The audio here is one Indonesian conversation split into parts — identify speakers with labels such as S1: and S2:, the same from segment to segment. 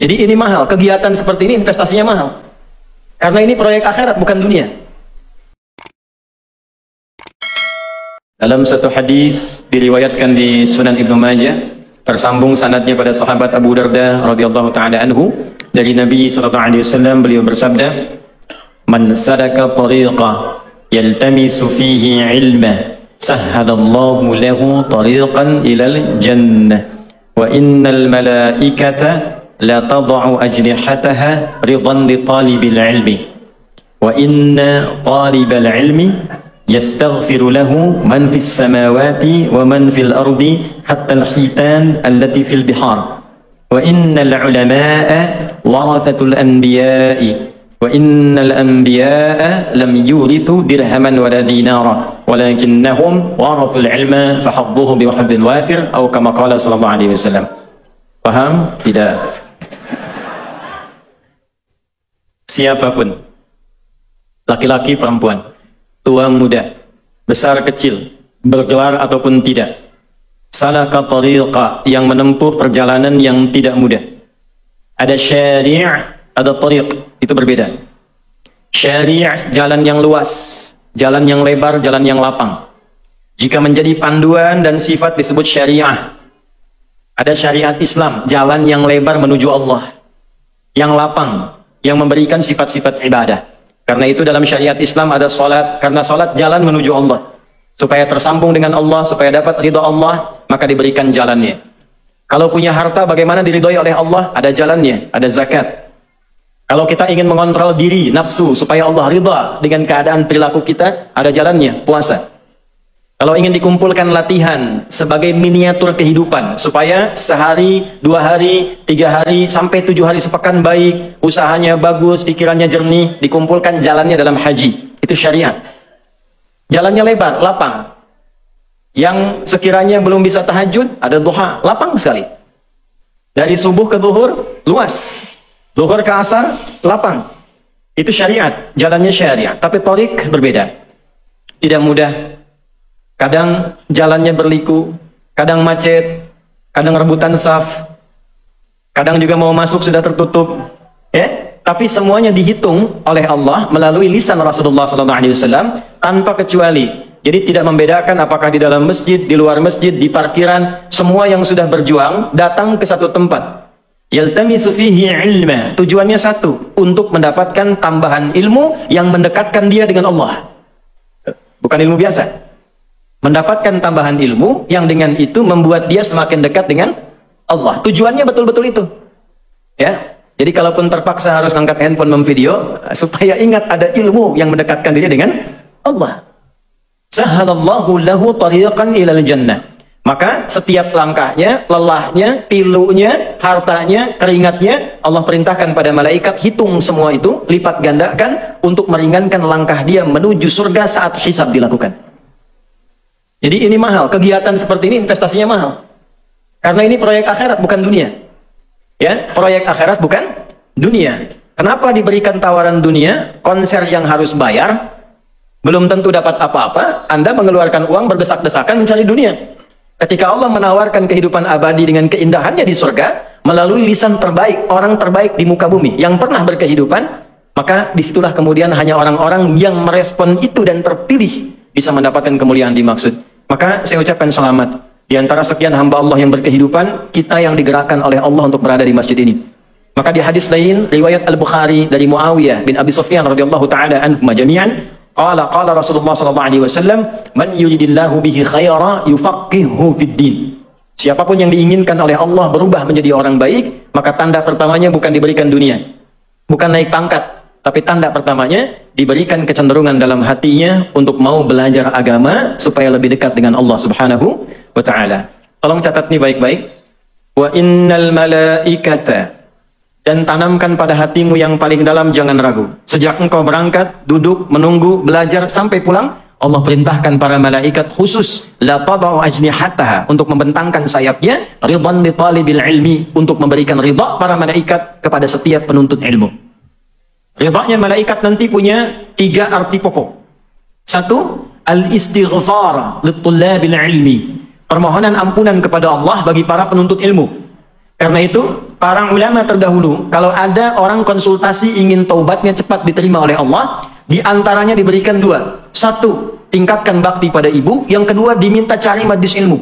S1: Jadi ini mahal, kegiatan seperti ini investasinya mahal. Karena ini proyek akhirat bukan dunia. Dalam satu hadis diriwayatkan di Sunan Ibnu Majah, tersambung sanadnya pada sahabat Abu Darda radhiyallahu taala anhu, dari Nabi sallallahu alaihi wasallam, beliau bersabda, "Man sadaka tariqa yaltamisu fihi ilma, sahhalallahu lahu tariqan ilal jannah, wa innal malaikata la tad'u ajnihataha ridan li talibil ilmi, wa inna talibal ilmi yastaghfiru lahu man fis samawati wa man fil ardi hatta al-hitan allati fil bihar, wa innal ulama'a warathatul anbiya'i, wa innal anbiya'a lam yurithu dirhaman wala dinara walakinnahum warathul ilma fahadduhu biwahadin wafir," atau kama qala sallallahu alaihi wasallam. Paham? Tidak? Siapapun, laki-laki perempuan, tua muda, besar kecil, bergelar ataupun tidak, salaka tariqa, yang menempuh perjalanan yang tidak mudah. Ada syari', ada tariq, itu berbeda. Syari' jalan yang luas, jalan yang lebar, jalan yang lapang. Jika menjadi panduan dan sifat disebut syariah. Ada syariat Islam, jalan yang lebar menuju Allah, yang lapang, yang memberikan sifat-sifat ibadah. Karena itu dalam syariat Islam ada salat, karena salat jalan menuju Allah. Supaya tersambung dengan Allah, supaya dapat ridha Allah, maka diberikan jalannya. Kalau punya harta, bagaimana diridhoi oleh Allah? Ada jalannya, ada zakat. Kalau kita ingin mengontrol diri, nafsu, supaya Allah ridha dengan keadaan perilaku kita, ada jalannya, puasa. Kalau ingin dikumpulkan latihan sebagai miniatur kehidupan, supaya sehari, 2 hari, 3 hari, sampai 7 hari sepekan baik, usahanya bagus, pikirannya jernih, dikumpulkan jalannya dalam haji. Itu syariat. Jalannya lebar, lapang. Yang sekiranya belum bisa tahajud, ada duha, lapang sekali. Dari subuh ke zuhur, luas. Zuhur ke asar, lapang. Itu syariat, jalannya syariat. Tapi tariq berbeda. Tidak mudah. Kadang jalannya berliku, kadang macet, kadang rebutan saf, kadang juga mau masuk sudah tertutup, ya. Tapi semuanya dihitung oleh Allah melalui lisan Rasulullah SAW tanpa kecuali. Jadi tidak membedakan apakah di dalam masjid, di luar masjid, di parkiran, semua yang sudah berjuang datang ke satu tempat. Yaltamisu fihi ilma, tujuannya satu, untuk mendapatkan tambahan ilmu yang mendekatkan dia dengan Allah. Bukan ilmu biasa. Mendapatkan tambahan ilmu yang dengan itu membuat dia semakin dekat dengan Allah. Tujuannya betul-betul itu. Ya. Jadi kalaupun terpaksa harus angkat handphone memvideo, supaya ingat ada ilmu yang mendekatkan dia dengan Allah. Sahhalallahu lahu tariqan ilal jannah. Maka setiap langkahnya, lelahnya, pilunya, hartanya, keringatnya, Allah perintahkan pada malaikat, hitung semua itu, lipat gandakan untuk meringankan langkah dia menuju surga saat hisab dilakukan. Jadi ini mahal, kegiatan seperti ini investasinya mahal. Karena ini proyek akhirat bukan dunia. Ya, proyek akhirat bukan dunia. Kenapa diberikan tawaran dunia? Konser yang harus bayar, belum tentu dapat apa-apa, Anda mengeluarkan uang berdesak-desakan mencari dunia. Ketika Allah menawarkan kehidupan abadi dengan keindahannya di surga, melalui lisan terbaik, orang terbaik di muka bumi, yang pernah berkehidupan, maka disitulah kemudian hanya orang-orang yang merespon itu dan terpilih bisa mendapatkan kemuliaan dimaksud. Maka saya ucapkan selamat. Di antara sekian hamba Allah yang berkehidupan, kita yang digerakkan oleh Allah untuk berada di masjid ini. Maka di hadis lain, riwayat Al-Bukhari dari Muawiyah bin Abi Sufyan radhiyallahu taala anhum jami'an, qala Rasulullah sallallahu alaihi wasallam, "Man yuridillahu bihi khaira yufaqihuhu fid din." Siapapun yang diinginkan oleh Allah berubah menjadi orang baik, maka tanda pertamanya bukan diberikan dunia, bukan naik pangkat, tapi tanda pertamanya diberikan kecenderungan dalam hatinya untuk mau belajar agama supaya lebih dekat dengan Allah Subhanahu wa taala. Tolong catat nih baik-baik. Wa innal malaikata, dan tanamkan pada hatimu yang paling dalam, jangan ragu. Sejak engkau berangkat, duduk, menunggu, belajar sampai pulang, Allah perintahkan para malaikat khusus la tad'u ajnihataha, untuk membentangkan sayapnya, ridhan li talibil ilmi, untuk memberikan ridha para malaikat kepada setiap penuntut ilmu. Ridhanya malaikat nanti punya 3 arti pokok. 1, al-istighfar littullabil ilmi, permohonan ampunan kepada Allah bagi para penuntut ilmu. Karena itu para ulama terdahulu, kalau ada orang konsultasi ingin taubatnya cepat diterima oleh Allah, di antaranya diberikan dua. Satu, tingkatkan bakti pada ibu. Yang kedua, diminta cari majlis ilmu.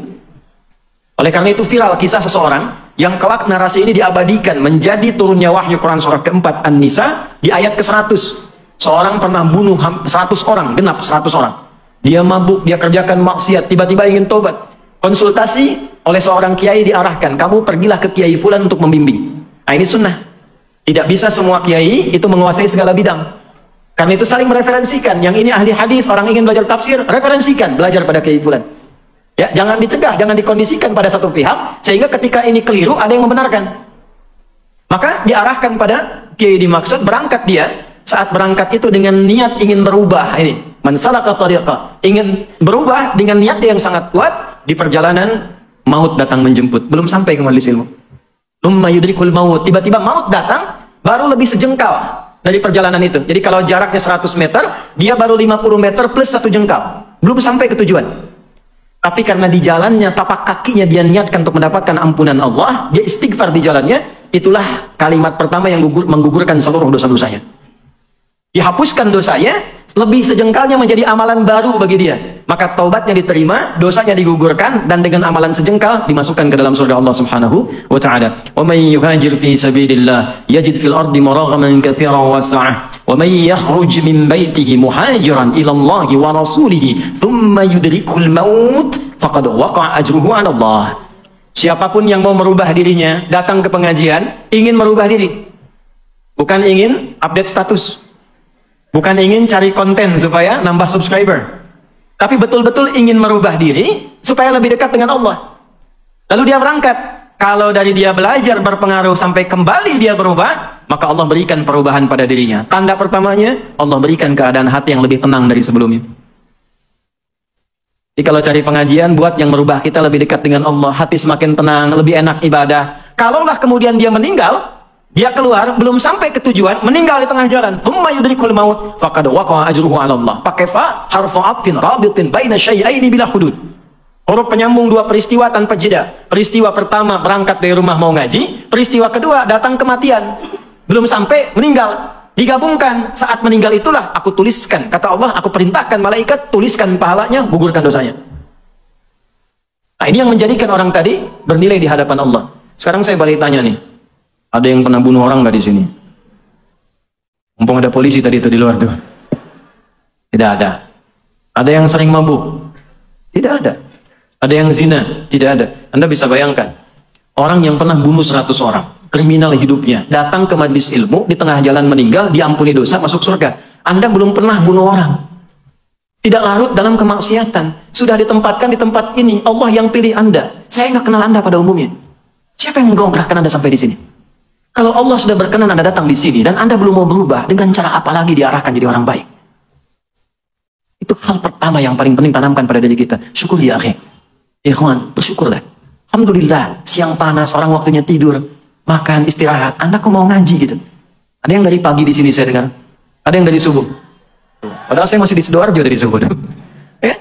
S1: Oleh karena itu viral kisah seseorang yang kelak narasi ini diabadikan menjadi turunnya wahyu Quran surah keempat An-Nisa di ayat ke-100. Seorang pernah bunuh 100 orang, genap 100 orang. Dia mabuk, dia kerjakan maksiat, tiba-tiba ingin taubat. Konsultasi oleh seorang kiai diarahkan, kamu pergilah ke kiai fulan untuk membimbing. Nah, ini sunnah. Tidak bisa semua kiai itu menguasai segala bidang. Karena itu saling mereferensikan. Yang ini ahli hadis, orang ingin belajar tafsir, referensikan, belajar pada kiai fulan. Ya, jangan dicegah, jangan dikondisikan pada satu pihak sehingga ketika ini keliru ada yang membenarkan. Maka diarahkan pada kiai dimaksud, berangkat dia. Saat berangkat itu dengan niat ingin berubah, ini man salaka tariqa, ingin berubah dengan niat yang sangat kuat. Di perjalanan maut datang menjemput, belum sampai ke majelis ilmu. Tsumma yudrikul maut, tiba-tiba maut datang, baru lebih sejengkal dari perjalanan itu. Jadi kalau jaraknya 100 meter, dia baru 50 meter plus 1 jengkal, belum sampai ke tujuan. Tapi karena di jalannya, tapak kakinya dia niatkan untuk mendapatkan ampunan Allah, dia istighfar di jalannya, itulah kalimat pertama yang menggugurkan seluruh dosa-dosanya. Dihapuskan dosanya, lebih sejengkalnya menjadi amalan baru bagi dia. Maka taubatnya diterima, dosanya digugurkan, dan dengan amalan sejengkal dimasukkan ke dalam surga Allah Subhanahu wa ta'ala. Wa may yuhajir fi sabilillah yajid fil ardi maraghaman katsiran wa sa'ah. Wa may yakhruj min baitihi muhajiran ila Allah wa rasulihi thumma yudrikul maut faqad waqa'a ajruhu 'ala Allah. Siapapun yang mau merubah dirinya, datang ke pengajian, ingin merubah diri. Bukan ingin update status. Bukan ingin cari konten supaya nambah subscriber. Tapi betul-betul ingin merubah diri supaya lebih dekat dengan Allah. Lalu dia berangkat. Kalau dari dia belajar berpengaruh sampai kembali dia berubah, maka Allah berikan perubahan pada dirinya. Tanda pertamanya, Allah berikan keadaan hati yang lebih tenang dari sebelumnya. Jadi kalau cari pengajian, buat yang merubah kita lebih dekat dengan Allah. Hati semakin tenang, lebih enak ibadah. Kalaulah kemudian dia meninggal, dia keluar, belum sampai ke tujuan, meninggal di tengah jalan. Tsumma yudrikul maut, faqad waqa'a ajruhu 'ala Allah. Pakai fa, harfu 'atfin rabitin baina syai'aini bila hudud. Huruf penyambung dua peristiwa tanpa jeda. Peristiwa pertama berangkat dari rumah mau ngaji, peristiwa kedua datang kematian. Belum sampai meninggal. Digabungkan, saat meninggal itulah aku tuliskan. Kata Allah, aku perintahkan malaikat, tuliskan pahalanya, gugurkan dosanya. Nah, ini yang menjadikan orang tadi bernilai di hadapan Allah. Sekarang saya balik tanya nih. Ada yang pernah bunuh orang nggak di sini? Mumpung ada polisi tadi itu di luar tuh. Tidak ada. Ada yang sering mabuk? Tidak ada. Ada yang zina? Tidak ada. Anda bisa bayangkan, orang yang pernah bunuh 100 orang, kriminal hidupnya, datang ke majelis ilmu, di tengah jalan meninggal, diampuni dosa, masuk surga. Anda belum pernah bunuh orang. Tidak larut dalam kemaksiatan. Sudah ditempatkan di tempat ini. Allah yang pilih Anda. Saya nggak kenal Anda pada umumnya. Siapa yang menggerakkan Anda sampai di sini? Kalau Allah sudah berkenan Anda datang di sini dan Anda belum mau berubah, dengan cara apa lagi diarahkan jadi orang baik? Itu hal pertama yang paling penting tanamkan pada diri kita. Syukur ya akhi. Ikhwan, bersyukurlah. Alhamdulillah, siang panas, orang waktunya tidur, makan, istirahat. Anda kok mau ngaji gitu? Ada yang dari pagi di sini saya dengar. Ada yang dari subuh. Padahal saya masih di Sidoarjo dari subuh.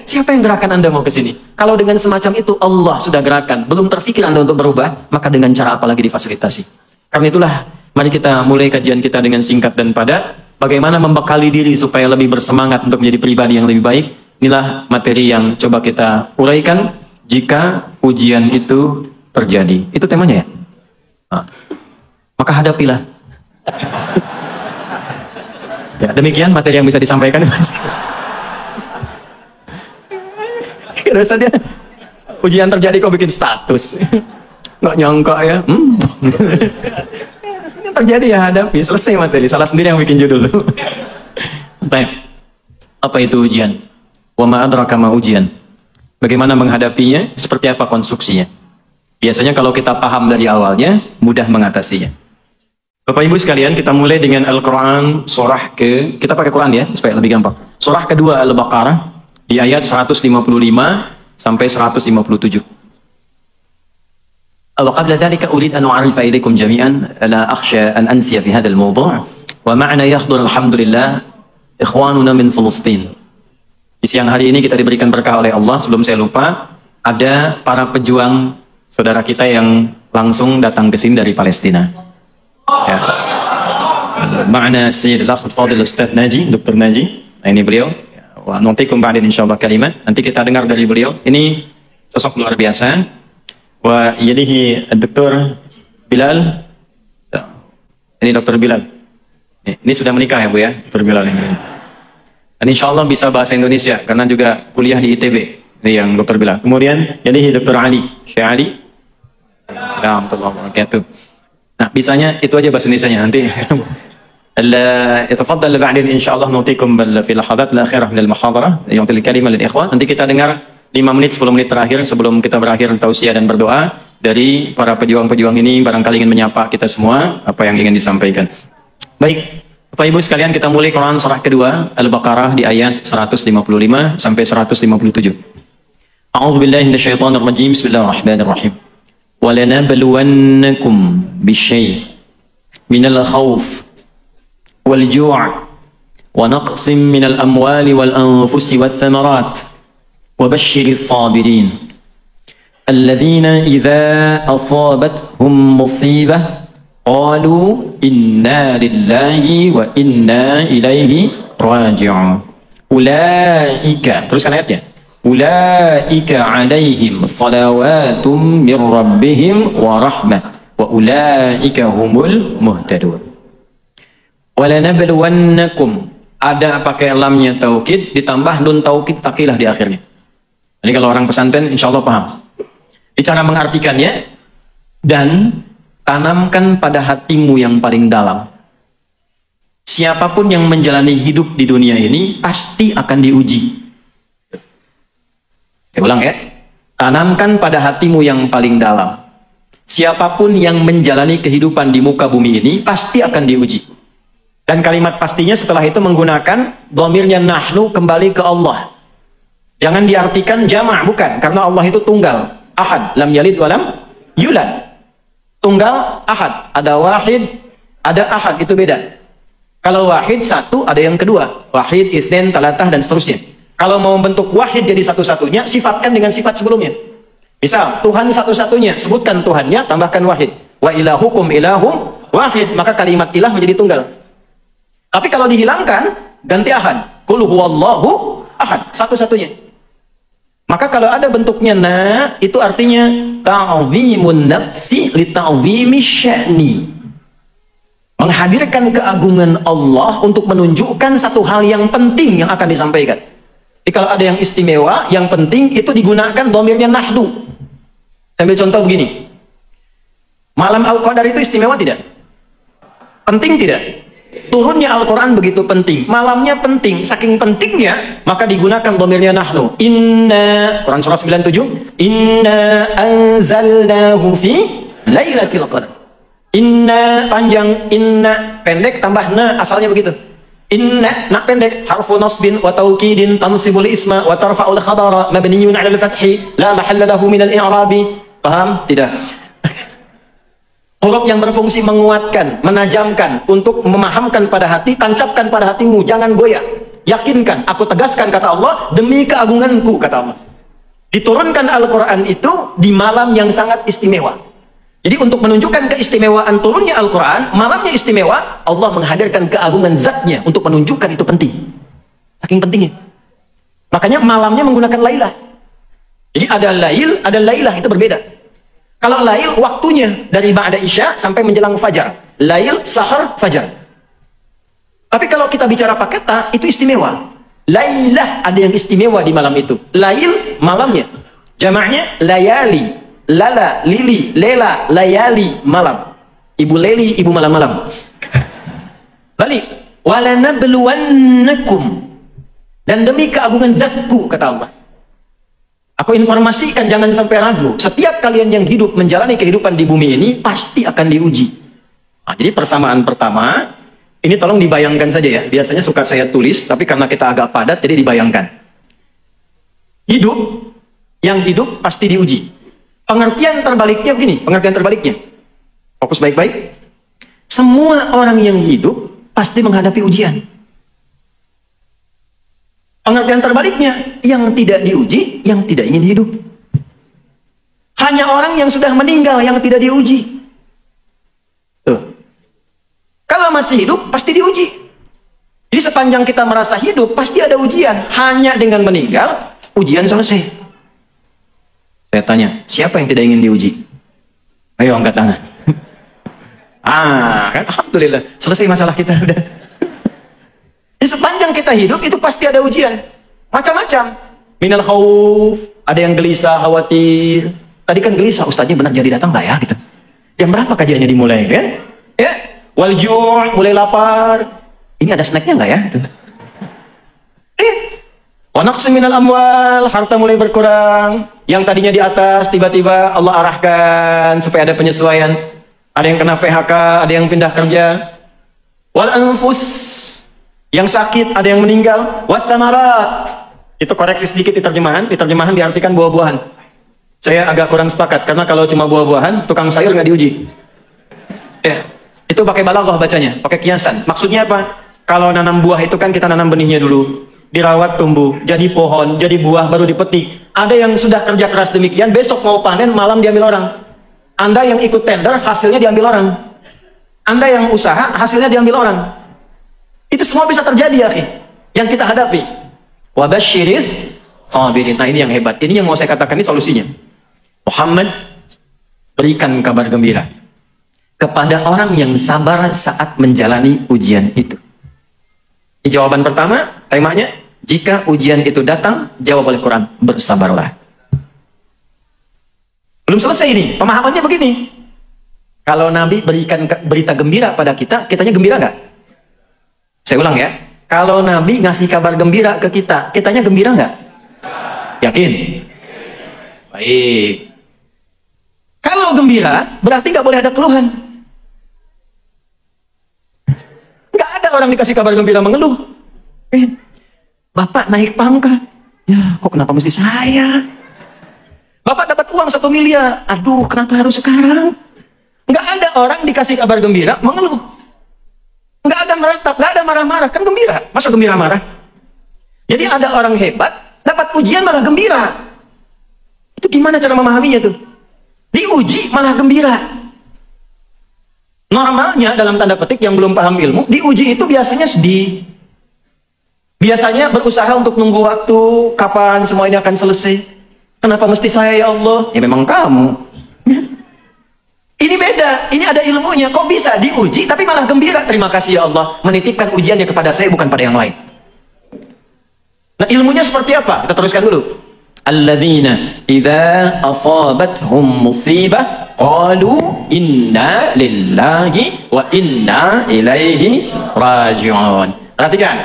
S1: Siapa yang gerakan Anda mau ke sini? Kalau dengan semacam itu Allah sudah gerakan, belum terfikir Anda untuk berubah, maka dengan cara apa lagi difasilitasi? Karena itulah, mari kita mulai kajian kita dengan singkat dan padat. Bagaimana membekali diri supaya lebih bersemangat untuk menjadi pribadi yang lebih baik. Inilah materi yang coba kita uraikan jika ujian itu terjadi. Itu temanya ya? Nah, maka hadapilah. Ya, demikian materi yang bisa disampaikan. Terus dia ujian terjadi kok bikin status. Nggak nyangka ya. Ini terjadi ya, hadapi. Selesai materi. Salah sendiri yang bikin judul. Baik. Apa itu ujian? Wa ma adraka ma ujian. Bagaimana menghadapinya? Seperti apa konstruksinya? Biasanya kalau kita paham dari awalnya, mudah mengatasinya. Bapak Ibu sekalian, kita mulai dengan Al-Quran surah kita pakai Quran ya, supaya lebih gampang. Surah kedua Al-Baqarah, di ayat 155 sampai 157. وقبل ذلك أريد أن أعرف إليكم جميعا لا أخشى أن أنسي في هذا الموضوع ومعنا يحضر الحمد لله إخواننا من فلسطين. Di siang hari ini kita diberikan berkah oleh Allah. Sebelum saya lupa, ada para pejuang saudara kita yang langsung datang ke sini dari Palestina. Ya. Ma'ana Sayyid al-Akh Fadil Ustaz Naji, Dr. Naji. Nah, ini beliau. Wa nuntikum ba'din insyaallah kalimat. Nanti kita dengar dari beliau. Ini sosok luar biasa. Wa yadihi Dr. Bilal. Ini Dr. Bilal. Ini sudah menikah ya Bu ya, Dr. Bilal ini. Dan insyaallah bisa bahasa Indonesia karena juga kuliah di ITB. Ini yang Dr. Bilal. Kemudian yadihi Dr. Ali, Syekh Ali. Assalamualaikum warahmatullahi wabarakatuh. Nah, bisanya itu aja bahasa Indonesianya nanti. يتفضل بعدين إن شاء الله نعطيكم في اللحظات الأخيرة من المحاضرة يعطي الكلمة للإخوان. Nanti kita dengar 5 menit 10 menit terakhir sebelum kita berakhir tausiah dan berdoa dari para pejuang-pejuang ini, barangkali ingin menyapa kita semua apa yang ingin disampaikan. Baik, Bapak Ibu sekalian, kita mulai Quran surah kedua Al-Baqarah di ayat 155 sampai 157. A'udzu billahi minasyaitonir rajim. Bismillahirrahmanirrahim. وَلَنَبْلُوَنَّكُمْ بِالشَّيْءِ مِنَ الْخَوْفِ وَالْجُوعِ وَنَقْصٍ مِنَ الْأَمْوَالِ وَالْأَنفُسِ وَالثَّمَرَاتِ وَبَشِّرِ الصَّابِرِينَ الَّذِينَ إِذَا أَصَابَتْهُمْ مُصِيبَةٌ قَالُوا إِنَّا لِلَّهِ وَإِنَّا إِلَيْهِ رَاجِعُونَ أُولَئِكَ teruskan ayatnya. أُولَئِكَ عَلَيْهِمْ صَلَوَاتٌ مِّن رَّبِّهِمْ وَرَحْمَةٌ وَأُولَئِكَ هُمُ الْمُهْتَدُونَ. وَلَنَبْلُوَنَّكُمْ ada pakai lamnya taukid ditambah nun taukid takilah di akhirnya. Jadi kalau orang pesantren insya Allah paham. Cara mengartikannya, dan tanamkan pada hatimu yang paling dalam. Siapapun yang menjalani hidup di dunia ini pasti akan diuji. Saya ulang ya. Tanamkan pada hatimu yang paling dalam. Siapapun yang menjalani kehidupan di muka bumi ini pasti akan diuji. Dan kalimat pastinya setelah itu menggunakan dhamirnya nahnu kembali ke Allah. Jangan diartikan jama', bukan, karena Allah itu tunggal, ahad, lam yalid wa lam yulad. Tunggal, ahad, ada wahid, ada ahad, itu beda. Kalau wahid satu, ada yang kedua, wahid, itsnain, talatah, dan seterusnya. Kalau mau membentuk wahid jadi satu-satunya, sifatkan dengan sifat sebelumnya. Misal, Tuhan satu-satunya, sebutkan Tuhannya, tambahkan wahid. Wa ilahukum ilahum wahid, maka kalimat ilah menjadi tunggal. Tapi kalau dihilangkan, ganti ahad. Qul huwallahu ahad, satu-satunya. Maka kalau ada bentuknya na, itu artinya ta'zimun nafsi li ta'zimi sya'ni. Menghadirkan keagungan Allah untuk menunjukkan satu hal yang penting yang akan disampaikan. Jadi kalau ada yang istimewa, yang penting itu digunakan dhamirnya nahnu. Sambil contoh begini. Malam Al-Qadar itu istimewa tidak? Penting tidak? Turunnya Al-Quran begitu penting, malamnya penting, saking pentingnya maka digunakan dhamirnya nahnu. Inna, Quran surah 97, Inna anzalnahu fi lailatul qadar. Inna panjang, inna pendek tambah na, asalnya begitu. Inna, na pendek, harfu nasbin wa taukidin tansibul isma wa tarfa'ul khadara mabniyun 'ala al-fathi la mahalla lahu min al-i'rabi. Paham? Tidak. Huruf yang berfungsi menguatkan, menajamkan, untuk memahamkan pada hati, tancapkan pada hatimu, jangan goyah. Yakinkan, aku tegaskan, kata Allah, demi keagunganku, kata Allah. Diturunkan Al-Quran itu di malam yang sangat istimewa. Jadi untuk menunjukkan keistimewaan turunnya Al-Quran, malamnya istimewa, Allah menghadirkan keagungan zatnya untuk menunjukkan itu penting. Saking pentingnya. Makanya malamnya menggunakan lailah. Jadi ada lail, ada lailah, itu berbeda. Kalau lail waktunya dari ba'da isya sampai menjelang fajar. Lail, sahar, fajar. Tapi kalau kita bicara pakai ta, itu istimewa. Lailah, ada yang istimewa di malam itu. Lail, malamnya. Jamaknya layali, lala, lili, lela, layali, malam. Ibu leli, ibu malam-malam. Balik. Walanabluwannakum. Dan demi keagungan zatku, kata Allah. Aku informasikan, jangan sampai ragu. Setiap kalian yang hidup menjalani kehidupan di bumi ini pasti akan diuji. Nah, jadi persamaan pertama, ini tolong dibayangkan saja ya. Biasanya suka saya tulis, tapi karena kita agak padat, jadi dibayangkan. Hidup, yang hidup pasti diuji. Pengertian terbaliknya begini, pengertian terbaliknya. Fokus baik-baik. Semua orang yang hidup pasti menghadapi ujian. Pengertian terbaliknya, yang tidak diuji, yang tidak ingin hidup.
S2: Hanya orang yang sudah meninggal yang tidak diuji. Tuh. Kalau masih hidup, pasti diuji. Jadi sepanjang kita merasa hidup, pasti ada ujian. Hanya dengan meninggal, ujian selesai. Saya tanya, siapa yang tidak ingin diuji? Ayo angkat tangan. Kan? Alhamdulillah, selesai masalah kita. Jadi sepanjang kita hidup, itu pasti ada ujian. Macam-macam. Minal khauf, ada yang gelisah, khawatir. Tadi kan gelisah, ustaznya benar jadi datang nggak ya? Gitu. Jam berapa kajiannya dimulai? Kan? Ya. Wal ju', mulai lapar. Ini ada snacknya nggak ya? Gitu. Wa naqsi minal amwal, harta mulai berkurang. Yang tadinya di atas, tiba-tiba Allah arahkan supaya ada penyesuaian. Ada yang kena PHK, ada yang pindah kerja. Wal anfus, yang sakit, ada yang meninggal. Wat thamarat, itu koreksi sedikit di terjemahan. Di terjemahan diartikan buah-buahan. Saya agak kurang sepakat, karena kalau cuma buah-buahan, tukang sayur nggak diuji. Ya, itu pakai balaghah bacanya, pakai kiasan. Maksudnya apa? Kalau nanam buah itu kan kita nanam benihnya dulu, dirawat tumbuh, jadi pohon, jadi buah, baru dipetik. Ada yang sudah kerja keras demikian, besok mau panen, malam diambil orang. Anda yang ikut tender, hasilnya diambil orang. Anda yang usaha, hasilnya diambil orang. Itu semua bisa terjadi, ya, akhi. Yang kita hadapi. Wa basyiris sabirin. Nah, ini yang hebat. Ini yang mau saya katakan, ini solusinya. Muhammad, berikan kabar gembira kepada orang yang sabar saat menjalani ujian itu. Ini jawaban pertama, temanya, jika ujian itu datang, jawab oleh Quran, bersabarlah. Belum selesai ini, pemahamannya begini. Kalau Nabi berikan berita gembira pada kita, kitanya gembira nggak? Saya ulang ya, kalau Nabi ngasih kabar gembira ke kita, kitanya gembira nggak? Yakin? Baik. Kalau gembira, berarti nggak boleh ada keluhan. Nggak ada orang dikasih kabar gembira mengeluh. Bapak naik pangkat. Ya, kok kenapa mesti saya? Bapak dapat uang 1 miliar. Aduh, kenapa harus sekarang? Nggak ada orang dikasih kabar gembira mengeluh. Nggak ada meratap, nggak ada marah-marah. Kan gembira. Masa gembira marah? Jadi ada orang hebat, dapat ujian malah gembira. Itu gimana cara memahaminya tuh? Diuji malah gembira. Normalnya dalam tanda petik yang belum paham ilmu, diuji itu biasanya sedih. Biasanya berusaha untuk nunggu waktu, kapan semua ini akan selesai. Kenapa mesti saya, ya Allah? Ya memang kamu. Ini beda, ini ada ilmunya. Kok bisa diuji tapi malah gembira? Terima kasih ya Allah, menitipkan ujiannya kepada saya, bukan pada yang lain. Nah, ilmunya seperti apa? Kita teruskan dulu. Alladzina idza asabathum musibah qalu inna lillahi wa inna ilaihi raji'un. Perhatikan,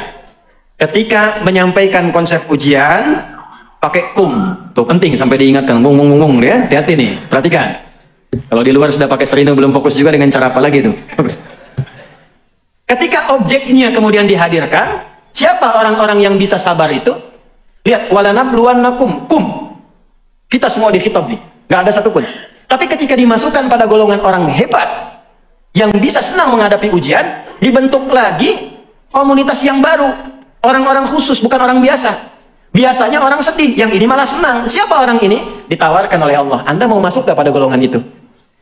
S2: ketika menyampaikan konsep ujian pakai kum, tuh penting sampai diingatkan, ngomong ya, hati-hati nih, perhatikan. Kalau di luar sudah pakai serino belum fokus juga dengan cara apa lagi tuh. Ketika objeknya kemudian dihadirkan, siapa orang-orang yang bisa sabar itu? Lihat, walanabluwannakum, kum. Kita semua dikhitab nih, nggak ada satupun. Tapi ketika dimasukkan pada golongan orang hebat yang bisa senang menghadapi ujian, dibentuk lagi komunitas yang baru, orang-orang khusus, bukan orang biasa. Biasanya orang sedih, yang ini malah senang. Siapa orang ini? Ditawarkan oleh Allah. Anda mau masuk gak pada golongan itu?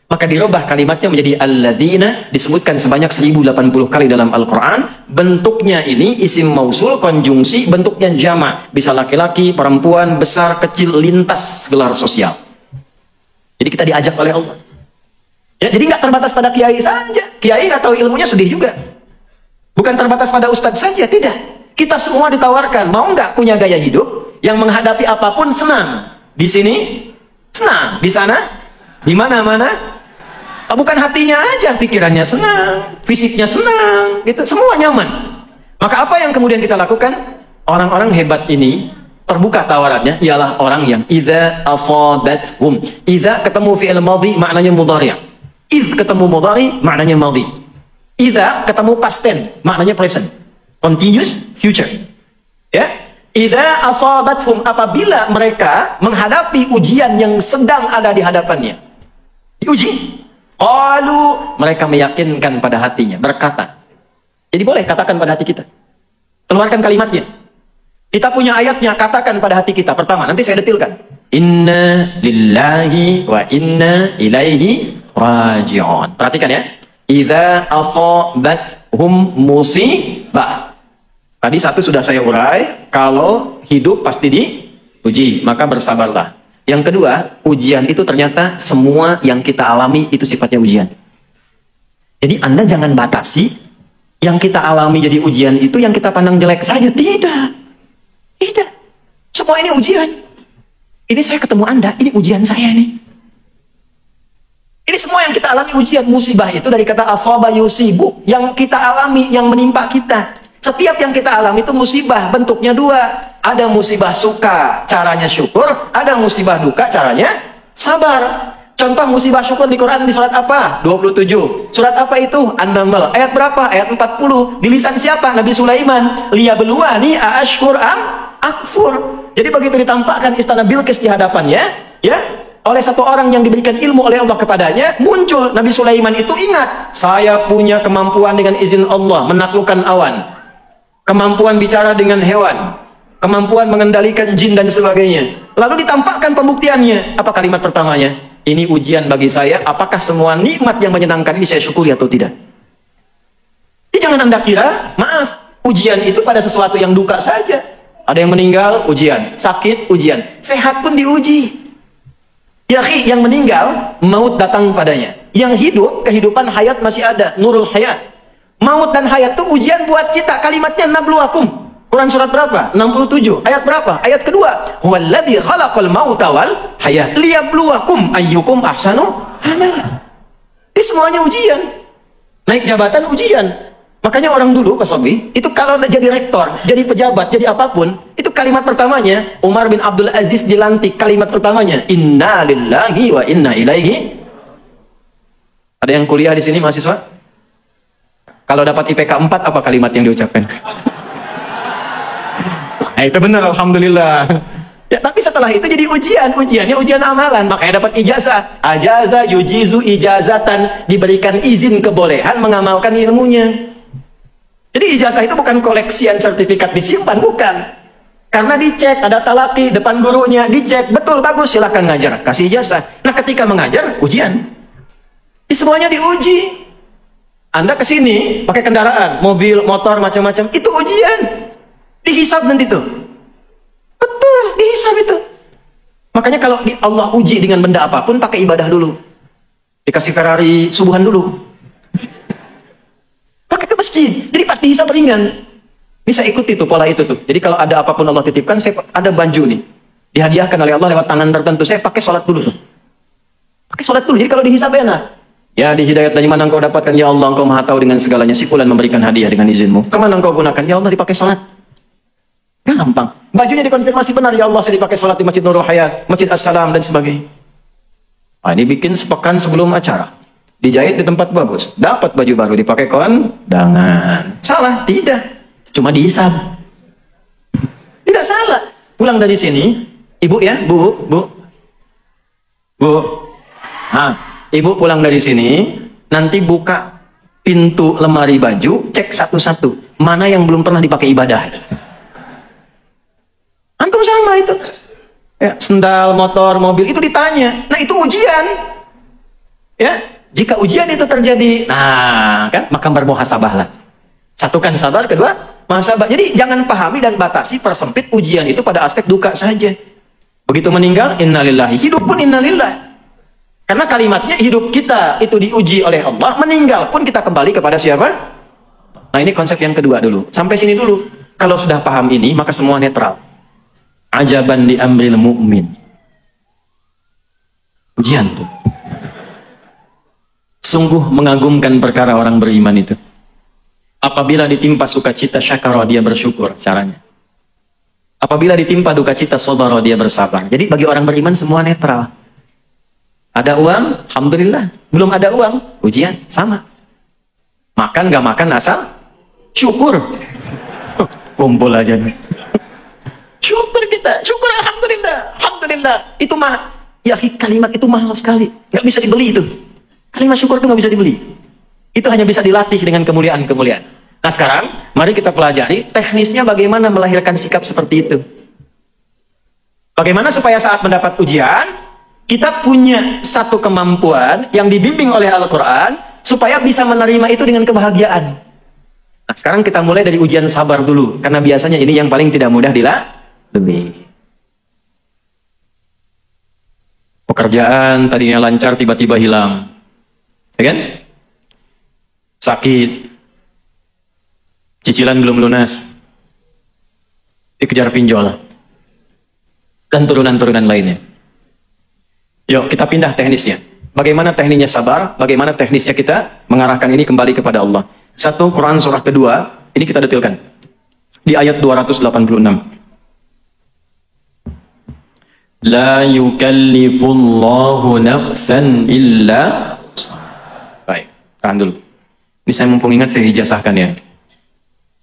S2: Maka dirubah kalimatnya menjadi alladzina, disebutkan sebanyak 1080 kali dalam Al-Quran. Bentuknya ini isim mausul, konjungsi, bentuknya jama. Bisa laki-laki, perempuan, besar, kecil, lintas gelar sosial. Jadi kita diajak oleh Allah. Ya, jadi nggak terbatas pada kiai saja. Kiai nggak tahu ilmunya sedih juga. Bukan terbatas pada ustadz saja, tidak. Kita semua ditawarkan, mau nggak punya gaya hidup yang menghadapi apapun senang. Di sini senang, di sana, di mana-mana. Bukan hatinya aja, pikirannya senang, fisiknya senang, gitu, semua nyaman. Maka apa yang kemudian kita lakukan? Orang-orang hebat ini terbuka tawarannya ialah orang yang idza asabathum. Idza ketemu fi'il madhi maknanya mudhari'. Idz ketemu mudhari maknanya madhi. Idza ketemu past tense maknanya present. Continuous future. Ya. Idza asabathum, apabila mereka menghadapi ujian yang sedang ada di hadapannya. Diuji. Qalu, mereka meyakinkan pada hatinya, berkata. Jadi boleh katakan pada hati kita. Keluarkan kalimatnya. Kita punya ayatnya, katakan pada hati kita. Pertama, nanti saya detilkan.
S1: Inna lillahi wa inna ilaihi raji'un. Perhatikan ya. Idza asabathum musibah. Tadi satu sudah saya urai, kalau hidup pasti diuji, maka bersabarlah. Yang kedua, ujian itu ternyata semua yang kita alami itu sifatnya ujian. Jadi Anda jangan batasi yang kita alami jadi ujian itu yang kita pandang jelek saja. Tidak. Tidak. Semua ini ujian. Ini saya ketemu Anda, ini ujian saya nih. Ini semua yang kita alami ujian. Musibah itu dari kata asaba yusibu, yang kita alami, yang menimpa kita. Setiap yang kita alami itu musibah, bentuknya dua. Ada musibah suka, caranya syukur. Ada musibah duka, caranya sabar. Contoh musibah syukur di Quran di surat apa? 27. Surat apa itu? An-Naml. Ayat berapa? Ayat 40. Di lisan siapa? Nabi Sulaiman. Liyabluwani aashkur am akfur. Jadi begitu ditampakkan istana Bilqis di hadapannya, ya, oleh satu orang yang diberikan ilmu oleh Allah kepadanya, muncul Nabi Sulaiman itu ingat, saya punya kemampuan dengan izin Allah menaklukkan awan, kemampuan bicara dengan hewan, kemampuan mengendalikan jin dan sebagainya. Lalu ditampakkan pembuktiannya. Apa kalimat pertamanya? Ini ujian bagi saya, apakah semua nikmat yang menyenangkan ini saya syukuri atau tidak? Jadi jangan Anda kira, maaf, ujian itu pada sesuatu yang duka saja. Ada yang meninggal, ujian. Sakit, ujian. Sehat pun diuji. Ya, yang meninggal, maut datang padanya. Yang hidup, kehidupan hayat masih ada. Nurul hayat. Maut dan hayat itu ujian buat kita. Kalimatnya nabluwakum. Quran surat berapa? 67. Ayat berapa? Ayat kedua. Huwaladzi khalaqal mauta wal hayat liyabluwakum ayyukum ahsanu amala. Ini semuanya ujian. Naik jabatan ujian. Makanya orang dulu, Pak Sobi, itu kalau jadi rektor, jadi pejabat, jadi apapun, itu kalimat pertamanya, Umar bin Abdul Aziz dilantik, kalimat pertamanya, Inna lillahi wa inna ilaihi. Ada yang kuliah di sini, mahasiswa? Kalau dapat IPK 4, apa kalimat yang diucapkan? Itu benar, Alhamdulillah. Ya, tapi setelah itu jadi ujian, ujiannya ujian amalan, makanya dapat ijazah. Ajaza yujizu ijazatan, diberikan izin kebolehan mengamalkan ilmunya. Jadi ijazah itu bukan koleksian sertifikat disimpan, bukan. Karena dicek, ada talaki depan gurunya, dicek, betul, bagus, silahkan ngajar, kasih ijazah. Nah, ketika mengajar, ujian. Ini semuanya diuji. Anda kesini pakai kendaraan, mobil, motor, macam-macam, itu ujian. Dihisab nanti tuh. Betul, dihisab itu. Makanya kalau Allah uji dengan benda apapun, pakai ibadah dulu. Dikasih Ferrari, subuhan dulu. Pakai ke masjid, jadi pasti hisab ringan. Ini saya ikuti tuh pola itu tuh. Jadi kalau ada apapun Allah titipkan, saya ada baju nih, dihadiahkan oleh Allah lewat tangan tertentu, saya pakai sholat dulu tuh. Pakai sholat dulu, jadi kalau dihisab enak. Ya, di hidayat dari mana engkau dapatkan, ya Allah, engkau maha tahu dengan segalanya. Si fulan memberikan hadiah dengan izinmu. Kemana engkau gunakan? Ya Allah, dipakai sholat. Gampang. Bajunya dikonfirmasi benar, ya Allah, saya dipakai sholat di Masjid Nurul Hayat, Masjid As-Salam dan sebagainya. Nah, ini bikin sepekan sebelum acara. Dijahit di tempat bagus, dapat baju baru, dipakai kondangan. Salah? Tidak, cuma dihisab. Tidak salah. Pulang dari sini, ibu ya, bu. Nah, ibu pulang dari sini, nanti buka pintu lemari baju, cek satu-satu, mana yang belum pernah dipakai ibadah. Antum sama itu. Ya, sendal, motor, mobil, itu ditanya. Nah, itu ujian. Ya. Jika ujian itu terjadi, nah kan, maka bermuhasabahlah. Satu kan sabar, kedua muhasabah. Jadi jangan pahami dan batasi, persempit ujian itu pada aspek duka saja. Begitu meninggal, innalillahi. Hidup pun innalillah. Karena kalimatnya hidup kita itu diuji oleh Allah, meninggal pun kita kembali kepada siapa? Nah, ini konsep yang kedua dulu. Sampai sini dulu. Kalau sudah paham ini, maka semua netral. Ajaban li amril mu'min. Ujian tuh. Sungguh mengagumkan perkara orang beriman itu. Apabila ditimpa sukacita, syakara, dia bersyukur caranya. Apabila ditimpa duka cita, sabara, dia bersabar. Jadi bagi orang beriman semua netral. Ada uang, alhamdulillah. Belum ada uang, ujian, sama. Makan gak makan asal syukur. Kumpul aja nih. Syukur kita, syukur, alhamdulillah, alhamdulillah. Itu mah, ya kalimat itu mahal sekali, gak bisa dibeli itu. Kalimat syukur itu nggak bisa dibeli. Itu hanya bisa dilatih dengan kemuliaan-kemuliaan. Nah sekarang, mari kita pelajari teknisnya bagaimana melahirkan sikap seperti itu.
S2: Bagaimana supaya saat mendapat ujian, kita punya satu kemampuan yang dibimbing oleh Al-Quran, supaya bisa menerima itu dengan kebahagiaan. Nah, sekarang kita mulai dari ujian sabar dulu, karena biasanya ini yang paling tidak mudah dilalui. Pekerjaan tadinya lancar, tiba-tiba hilang. Ya kan? Sakit. Cicilan belum lunas. Dikejar pinjol. Dan turunan-turunan lainnya. Yuk kita pindah teknisnya. Bagaimana teknisnya sabar, bagaimana teknisnya kita mengarahkan ini kembali kepada Allah. Satu, Quran surah kedua, ini kita detilkan. Di ayat 286. La yukallifullahu nafsan illa. Baik, tahan dulu. Ini saya mumpung ingat, saya ijazahkan ya.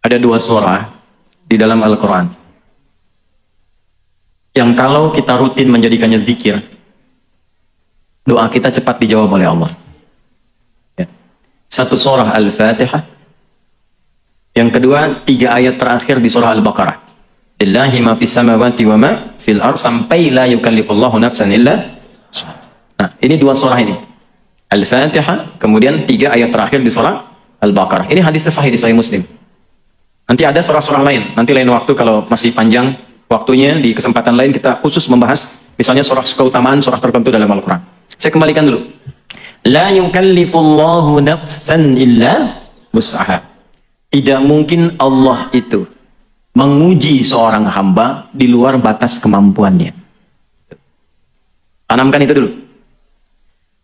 S2: Ada 2 surah di dalam Al-Quran yang kalau kita rutin menjadikannya zikir, doa kita cepat dijawab oleh Allah. Ya. Satu surah Al-Fatihah, yang kedua 3 ayat terakhir di surah Al-Baqarah. Lillahi ma fis samawati wa ma fil ardh, sampai la yukallifullahu nafsan illa. Nah, ini 2 surah ini. Al-Fatihah, kemudian 3 ayat terakhir di surah Al-Baqarah. Ini hadisnya sahih di Sahih Muslim. Nanti ada surah-surah lain, nanti lain waktu kalau masih panjang waktunya, di kesempatan lain kita khusus membahas misalnya surah keutamaan surah tertentu dalam Al-Quran. Saya kembalikan dulu. La yukallifullahu nafsan illa wus'aha. Tidak mungkin Allah itu menguji seorang hamba di luar batas kemampuannya. Tanamkan itu dulu.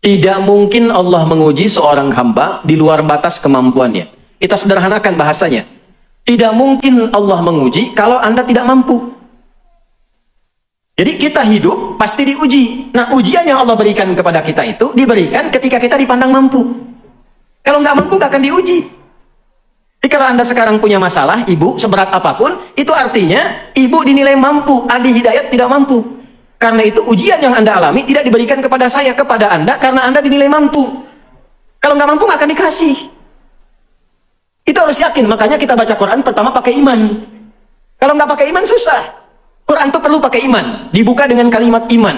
S2: Tidak mungkin Allah menguji seorang hamba di luar batas kemampuannya. Kita sederhanakan bahasanya. Tidak mungkin Allah menguji kalau Anda tidak mampu. Jadi kita hidup pasti diuji. Nah, ujian yang Allah berikan kepada kita itu diberikan ketika kita dipandang mampu. Kalau nggak mampu nggak akan diuji. Jadi kalau Anda sekarang punya masalah, ibu seberat apapun, itu artinya ibu dinilai mampu, Adi Hidayat tidak mampu. Karena itu ujian yang Anda alami tidak diberikan kepada saya, kepada Anda, karena Anda dinilai mampu. Kalau nggak mampu nggak akan dikasih. Itu harus yakin. Makanya kita baca Quran pertama pakai iman. Kalau nggak pakai iman susah. Quran itu perlu pakai iman, dibuka dengan kalimat iman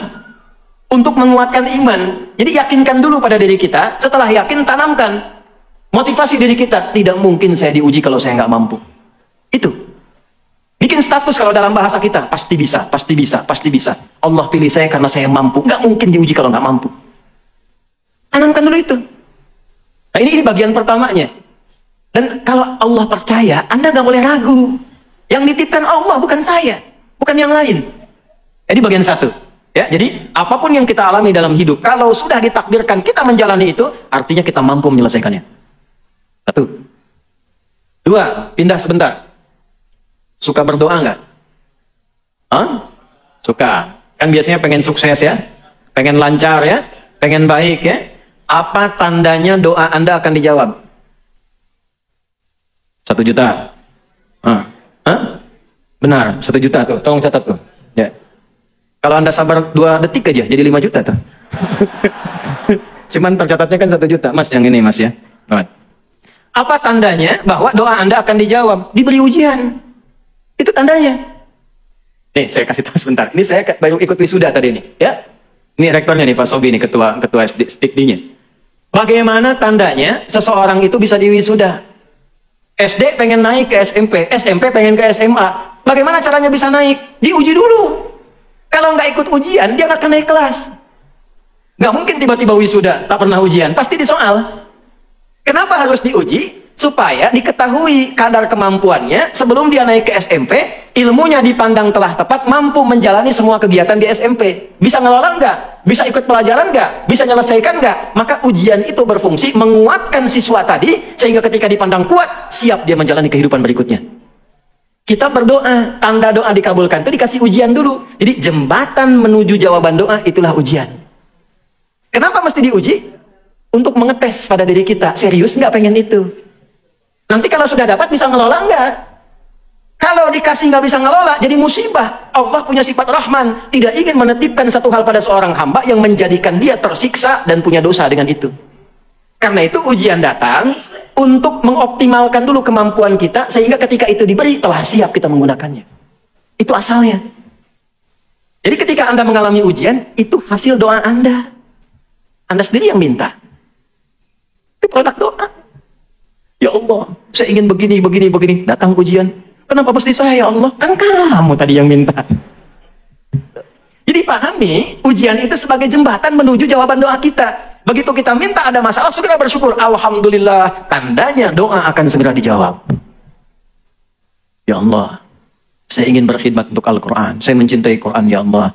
S2: untuk menguatkan iman. Jadi yakinkan dulu pada diri kita, setelah yakin tanamkan motivasi diri kita. Tidak mungkin saya diuji kalau saya nggak mampu. Itu bikin status kalau dalam bahasa kita, pasti bisa, pasti bisa, pasti bisa. Allah pilih saya karena saya mampu. Nggak mungkin diuji kalau nggak mampu. Tanamkan dulu itu. Nah, ini bagian pertamanya. Dan kalau Allah percaya, Anda nggak boleh ragu. Yang nitipkan Allah bukan saya, bukan yang lain. Jadi bagian satu. Ya, jadi apapun yang kita alami dalam hidup, kalau sudah ditakdirkan kita menjalani itu, artinya kita mampu menyelesaikannya. 1. 2, pindah sebentar. Suka berdoa nggak? Hah? Suka. Kan biasanya pengen sukses ya, pengen lancar ya, pengen baik ya. Apa tandanya doa Anda akan dijawab? 1 juta. Hah? Benar, 1 juta tuh. Tolong catat tuh. Ya. Kalau Anda sabar 2 detik aja, jadi 5 juta tuh. Cuman tercatatnya kan 1 juta. Mas, yang ini mas ya. Apa tandanya bahwa doa Anda akan dijawab? Diberi ujian. Itu tandanya. Nih, saya kasih tahu sebentar. Ini saya baru ikut wisuda tadi nih. Ya. Ini rektornya nih, Pak Sobi nih, ketua SD-nya. Bagaimana tandanya seseorang itu bisa diwisuda? SD pengen naik ke SMP, SMP pengen ke SMA. Bagaimana caranya bisa naik? Diuji dulu. Kalau nggak ikut ujian, dia nggak akan naik kelas. Nggak mungkin tiba-tiba wisuda, tak pernah ujian. Pasti disoal. Kenapa harus diuji? Supaya diketahui kadar kemampuannya sebelum dia naik ke SMP, ilmunya dipandang telah tepat, mampu menjalani semua kegiatan di SMP. Bisa ngelola nggak? Bisa ikut pelajaran nggak? Bisa menyelesaikan nggak? Maka ujian itu berfungsi menguatkan siswa tadi, sehingga ketika dipandang kuat, siap dia menjalani kehidupan berikutnya. Kita berdoa, tanda doa dikabulkan itu dikasih ujian dulu. Jadi jembatan menuju jawaban doa itulah ujian. Kenapa mesti diuji? Untuk mengetes pada diri kita, serius nggak pengen itu? Nanti kalau sudah dapat bisa ngelola nggak? Kalau dikasih nggak bisa ngelola, jadi musibah. Allah punya sifat Rahman, tidak ingin menitipkan satu hal pada seorang hamba yang menjadikan dia tersiksa dan punya dosa dengan itu. Karena itu ujian datang untuk mengoptimalkan dulu kemampuan kita, sehingga ketika itu diberi, telah siap kita menggunakannya. Itu asalnya. Jadi ketika Anda mengalami ujian, itu hasil doa Anda. Anda sendiri yang minta. Itu produk doa. Ya Allah, saya ingin begini. Datang ujian. Kenapa mesti saya ya Allah? Kan kamu tadi yang minta. Jadi pahami, ujian itu sebagai jembatan menuju jawaban doa kita. Begitu kita minta ada masalah, segera bersyukur. Alhamdulillah, tandanya doa akan segera dijawab. Ya Allah, saya ingin berkhidmat untuk Al-Quran. Saya mencintai Quran, ya Allah.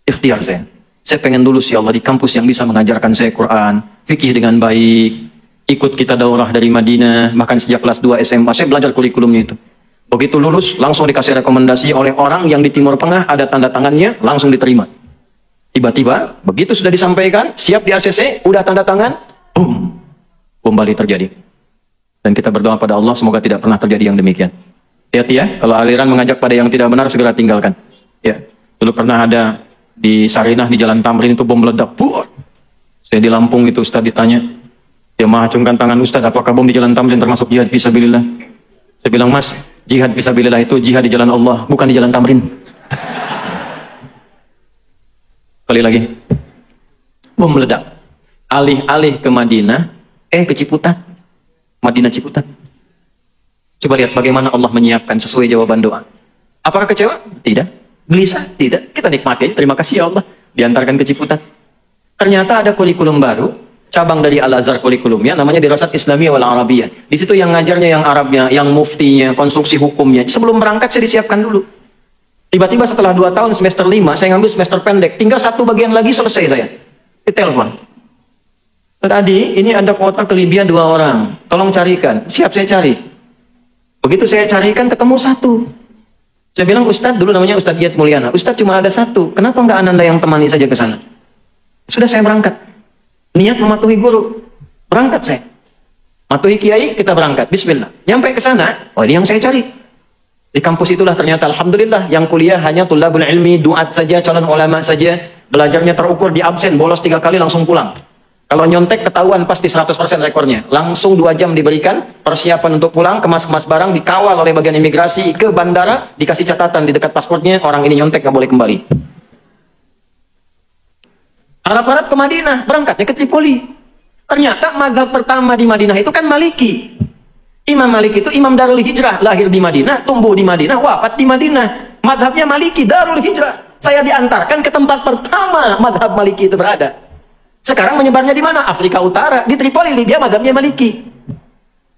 S2: Ikhtiar saya. Saya pengen lulus, ya Allah, di kampus yang bisa mengajarkan saya Quran. Fikih dengan baik. Ikut kita daurah dari Madinah. Bahkan sejak kelas 2 SMA, saya belajar kurikulumnya itu. Begitu lulus, langsung dikasih rekomendasi oleh orang yang di Timur Tengah, ada tanda tangannya, langsung diterima. Tiba-tiba, begitu sudah disampaikan, siap di ACC, udah tanda tangan, boom, bom Bali terjadi. Dan kita berdoa pada Allah, semoga tidak pernah terjadi yang demikian. Hati-hati ya, kalau aliran mengajak pada yang tidak benar, segera tinggalkan. Ya, dulu pernah ada di Sarinah, di Jalan Tamrin itu bom meledak. Saya di Lampung itu, Ustaz ditanya, dia mengacungkan tangan Ustaz, apakah bom di Jalan Tamrin termasuk jihad fisabilillah? Saya bilang, Mas, jihad fisabilillah itu jihad di jalan Allah, bukan di Jalan Tamrin. Sekali lagi, bom meledak. Alih-alih ke Madinah, ke Ciputat. Madinah Ciputat. Coba lihat bagaimana Allah menyiapkan sesuai jawaban doa. Apakah kecewa? Tidak. Gelisah? Tidak. Kita nikmati aja, terima kasih ya Allah. Diantarkan ke Ciputat. Ternyata ada kurikulum baru, cabang dari Al-Azhar kurikulumnya, namanya Dirasat Islamiyah wal Arabiyah. Di situ yang ngajarnya yang Arabnya, yang muftinya, konstruksi hukumnya. Sebelum berangkat saya disiapkan dulu. Tiba-tiba setelah 2 tahun semester 5, saya ngambil semester pendek. Tinggal 1 bagian lagi selesai saya. Ditelepon. Tadi, ini ada kuota ke Libya 2 orang. Tolong carikan. Siap saya cari. Begitu saya carikan, ketemu 1. Saya bilang, Ustadz, dulu namanya Ustadz Yad Mulyana. Ustadz cuma ada 1. Kenapa nggak Ananda yang temani saja ke sana? Sudah saya berangkat. Niat mematuhi guru. Berangkat saya. Matuhi kiai, kita berangkat. Bismillah. Nyampe ke sana, ini yang saya cari. Di kampus itulah ternyata alhamdulillah yang kuliah hanya tulabul ilmi, duat saja, calon ulama saja. Belajarnya terukur di absen, bolos 3 kali langsung pulang. Kalau nyontek ketahuan pasti 100% rekornya. Langsung 2 jam diberikan persiapan untuk pulang, kemas-kemas barang, dikawal oleh bagian imigrasi ke bandara, dikasih catatan di dekat pasportnya, orang ini nyontek gak boleh kembali. Harap-harap ke Madinah, berangkatnya ke Tripoli. Ternyata mazhab pertama di Madinah itu kan Maliki. Imam Malik itu Imam Darul Hijrah, lahir di Madinah, tumbuh di Madinah, wafat di Madinah. Mazhabnya Maliki, Darul Hijrah. Saya diantarkan ke tempat pertama mazhab Maliki itu berada. Sekarang menyebarnya di mana? Afrika Utara, di Tripoli, Libya, mazhabnya Maliki.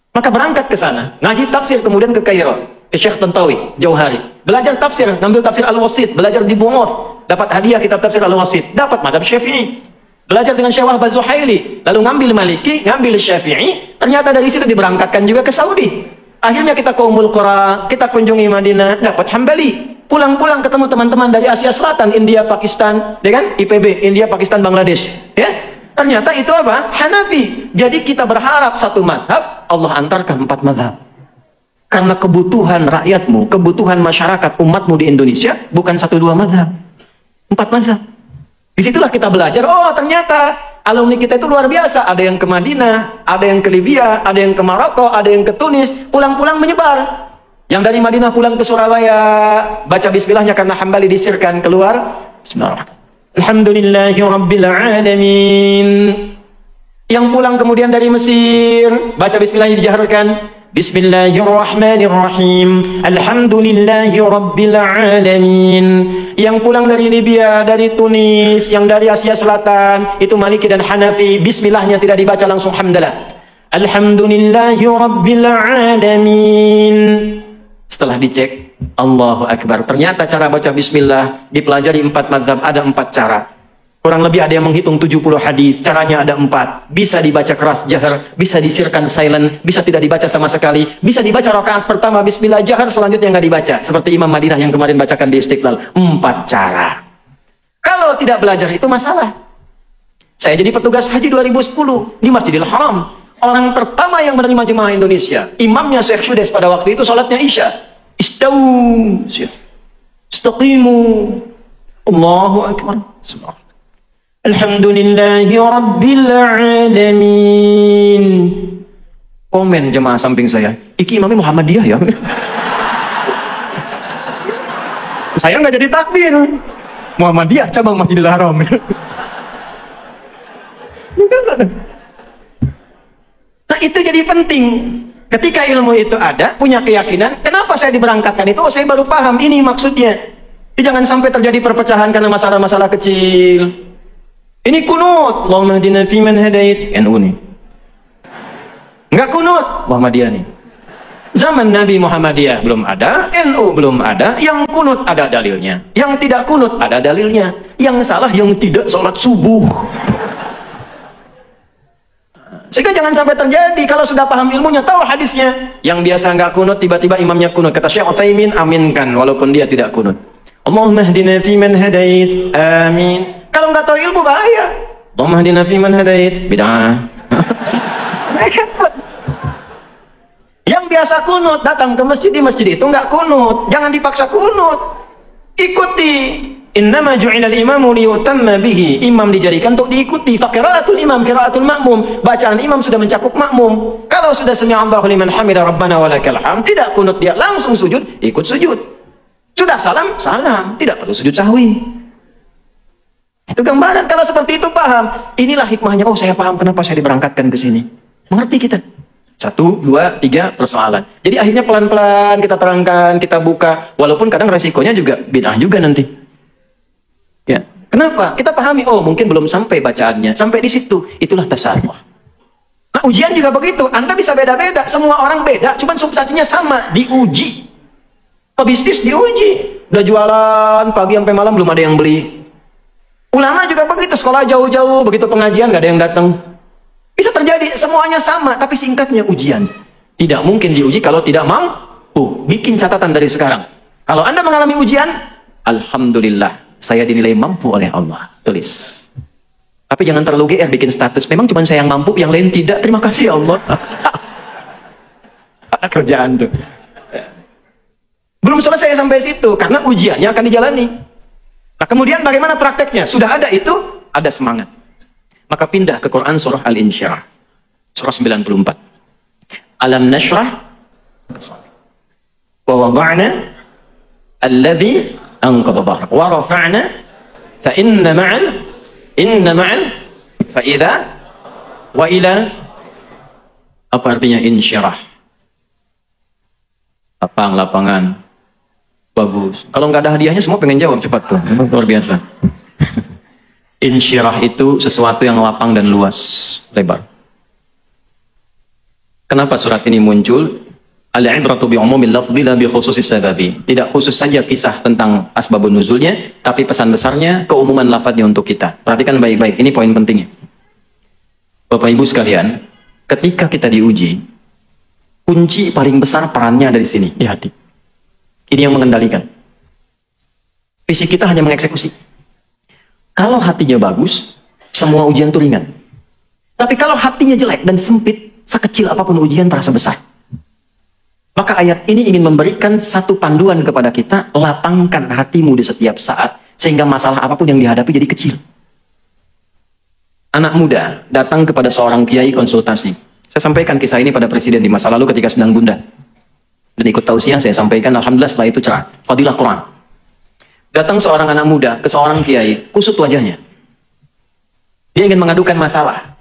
S2: Maka berangkat ke sana, ngaji tafsir, kemudian ke Kairo, ke Syekh Tantawi, Jauhari. Belajar tafsir, ngambil tafsir Al-Wasit, belajar di Bungoth, dapat hadiah kitab tafsir Al-Wasit, dapat mazhab Syafi'i. Belajar dengan Syekh Wahbah Zuhaili, lalu ngambil Maliki, ngambil Syafi'i, ternyata dari situ diberangkatkan juga ke Saudi. Akhirnya kita ke Ummul Qura, kita kunjungi Madinah, dapat Hambali. Pulang-pulang ketemu teman-teman dari Asia Selatan, India, Pakistan, ya kan? IPB, India, Pakistan, Bangladesh. Ya? Ternyata itu apa? Hanafi. Jadi kita berharap 1 mazhab, Allah antarkan 4 mazhab. Karena kebutuhan rakyatmu, kebutuhan masyarakat umatmu di Indonesia, bukan 1-2 mazhab. 4 mazhab. Disitulah kita belajar, oh ternyata alumni kita itu luar biasa. Ada yang ke Madinah, ada yang ke Libya, ada yang ke Maroko, ada yang ke Tunis. Pulang-pulang menyebar. Yang dari Madinah pulang ke Surabaya, baca bismillahnya karena Hambali disirkan keluar. Bismillahirrahmanirrahim. Alhamdulillahi Rabbil Alamin. Yang pulang kemudian dari Mesir, baca bismillahnya dijaharkan. Bismillahirrahmanirrahim. Alhamdulillahi Rabbil Alamin. Yang pulang dari Libya, dari Tunis, yang dari Asia Selatan, itu Maliki dan Hanafi, bismillahnya tidak dibaca langsung hamdalah. Alhamdulillahi Rabbil Alamin. Setelah dicek, Allahu Akbar. Ternyata cara baca bismillah dipelajari 4 mazhab, ada 4 cara. Kurang lebih ada yang menghitung 70 hadis, caranya ada 4. Bisa dibaca keras jahar, bisa disirkan silent, bisa tidak dibaca sama sekali, bisa dibaca rakaat pertama bismillah jahar, selanjutnya nggak dibaca. Seperti Imam Madinah yang kemarin bacakan di Istiqlal. 4 cara. Kalau tidak belajar itu masalah. Saya jadi petugas haji 2010 di Masjidil Haram. Orang pertama yang menerima jemaah Indonesia, imamnya Syekh Sudes pada waktu itu salatnya Isya. Istawu, istaqimu. Allahu Akbar. Subhanallah. Alhamdulillahi Rabbil Alamin. Komen jemaah samping saya, iki imamnya Muhammadiyah ya. Saya nggak jadi takbir. Muhammadiyah cabang Masjidil Haram. Nah itu jadi penting. Ketika ilmu itu ada, punya keyakinan, kenapa saya diberangkatkan itu? Oh, saya baru paham, ini maksudnya. Jadi jangan sampai terjadi perpecahan karena masalah-masalah kecil. Ini kunut, Allahumma hdina fiman hadait, NU nih. Enggak kunut, Muhammadiyah nih. Zaman Nabi Muhammadiyah belum ada, NU belum ada, yang kunut ada dalilnya. Yang tidak kunut ada dalilnya. Yang salah yang tidak sholat subuh. Sehingga jangan sampai terjadi, kalau sudah paham ilmunya, tahu hadisnya. Yang biasa nggak kunut, tiba-tiba imamnya kunut. Kata Syekh Utsaimin, aminkan, walaupun dia tidak kunut. Allahumma hdina fiman hadait, amin. Kalau nggak tahu ilmu, bahaya. Allahumma hdina fiman hadait, bid'ah. Yang biasa kunut, datang ke masjid, di masjid itu nggak kunut. Jangan dipaksa kunut. Ikuti. Innama ju'ilal imamu liyutamma bihi. Imam dijadikan untuk diikuti. Faqiraatul imam, qiraatul makmum. Bacaan imam sudah mencakup makmum. Kalau sudah sami'allahu liman hamida rabbana walakal hamd, tidak kunut dia langsung sujud, ikut sujud. Sudah salam, salam. Tidak perlu sujud sahwi. Itu gambaran. Kalau seperti itu paham. Inilah hikmahnya. Oh, saya paham kenapa saya diberangkatkan ke sini. Mengerti kita. 1, 2, 3 persoalan. Jadi akhirnya pelan-pelan kita terangkan, kita buka. Walaupun kadang resikonya juga bid'ah juga nanti. Ya, kenapa? Kita pahami, oh mungkin belum sampai bacaannya, sampai di situ. Itulah tasawuf. Nah, ujian juga begitu. Anda bisa beda-beda, semua orang beda, cuman substansinya sama, diuji. Pebisnis diuji. Udah jualan pagi sampai malam belum ada yang beli. Ulama juga begitu, sekolah jauh-jauh, begitu pengajian nggak ada yang datang. Bisa terjadi, semuanya sama, tapi singkatnya ujian. Tidak mungkin diuji kalau tidak mampu. Bikin catatan dari sekarang. Kalau Anda mengalami ujian, alhamdulillah. Saya dinilai mampu oleh Allah. Tulis. Tapi jangan terlalu GR bikin status. Memang cuma saya yang mampu, yang lain tidak. Terima kasih ya Allah. Ada kerjaan tuh. Belum selesai sampai situ. Karena ujiannya akan dijalani. Nah kemudian bagaimana prakteknya? Sudah ada itu, ada semangat. Maka pindah ke Quran surah Al-Insyirah. Surah 94. Alam nashrah. Wa wada'na. Alladhi anqadha dhahrak wa rafa'na fa inna ma'al fa idza wa ila. Apa artinya insyirah? Lapangan bagus. Kalau nggak ada hadiahnya semua pengen jawab cepat tuh. Luar biasa. Insyirah itu sesuatu yang lapang dan luas, lebar. Kenapa surat ini muncul? Al-ibratu bi'umumil lafzi la bi khususis sababi. Tidak khusus saja kisah tentang asbabun nuzulnya, tapi pesan besarnya keumuman lafadznya untuk kita. Perhatikan baik-baik, ini poin pentingnya. Bapak Ibu sekalian, ketika kita diuji, kunci paling besar perannya ada di sini, di hati. Ini yang mengendalikan. Fisik kita hanya mengeksekusi. Kalau hatinya bagus, semua ujian itu ringan. Tapi kalau hatinya jelek dan sempit, sekecil apapun ujian terasa besar. Maka ayat ini ingin memberikan satu panduan kepada kita, lapangkan hatimu di setiap saat, sehingga masalah apapun yang dihadapi jadi kecil. Anak muda datang kepada seorang kiai konsultasi. Saya sampaikan kisah ini pada presiden di masa lalu ketika sedang gundah. Dan ikut tausiah saya sampaikan, alhamdulillah setelah itu cerah. Fadilah Quran. Datang seorang anak muda ke seorang kiai, kusut wajahnya. Dia ingin mengadukan masalah.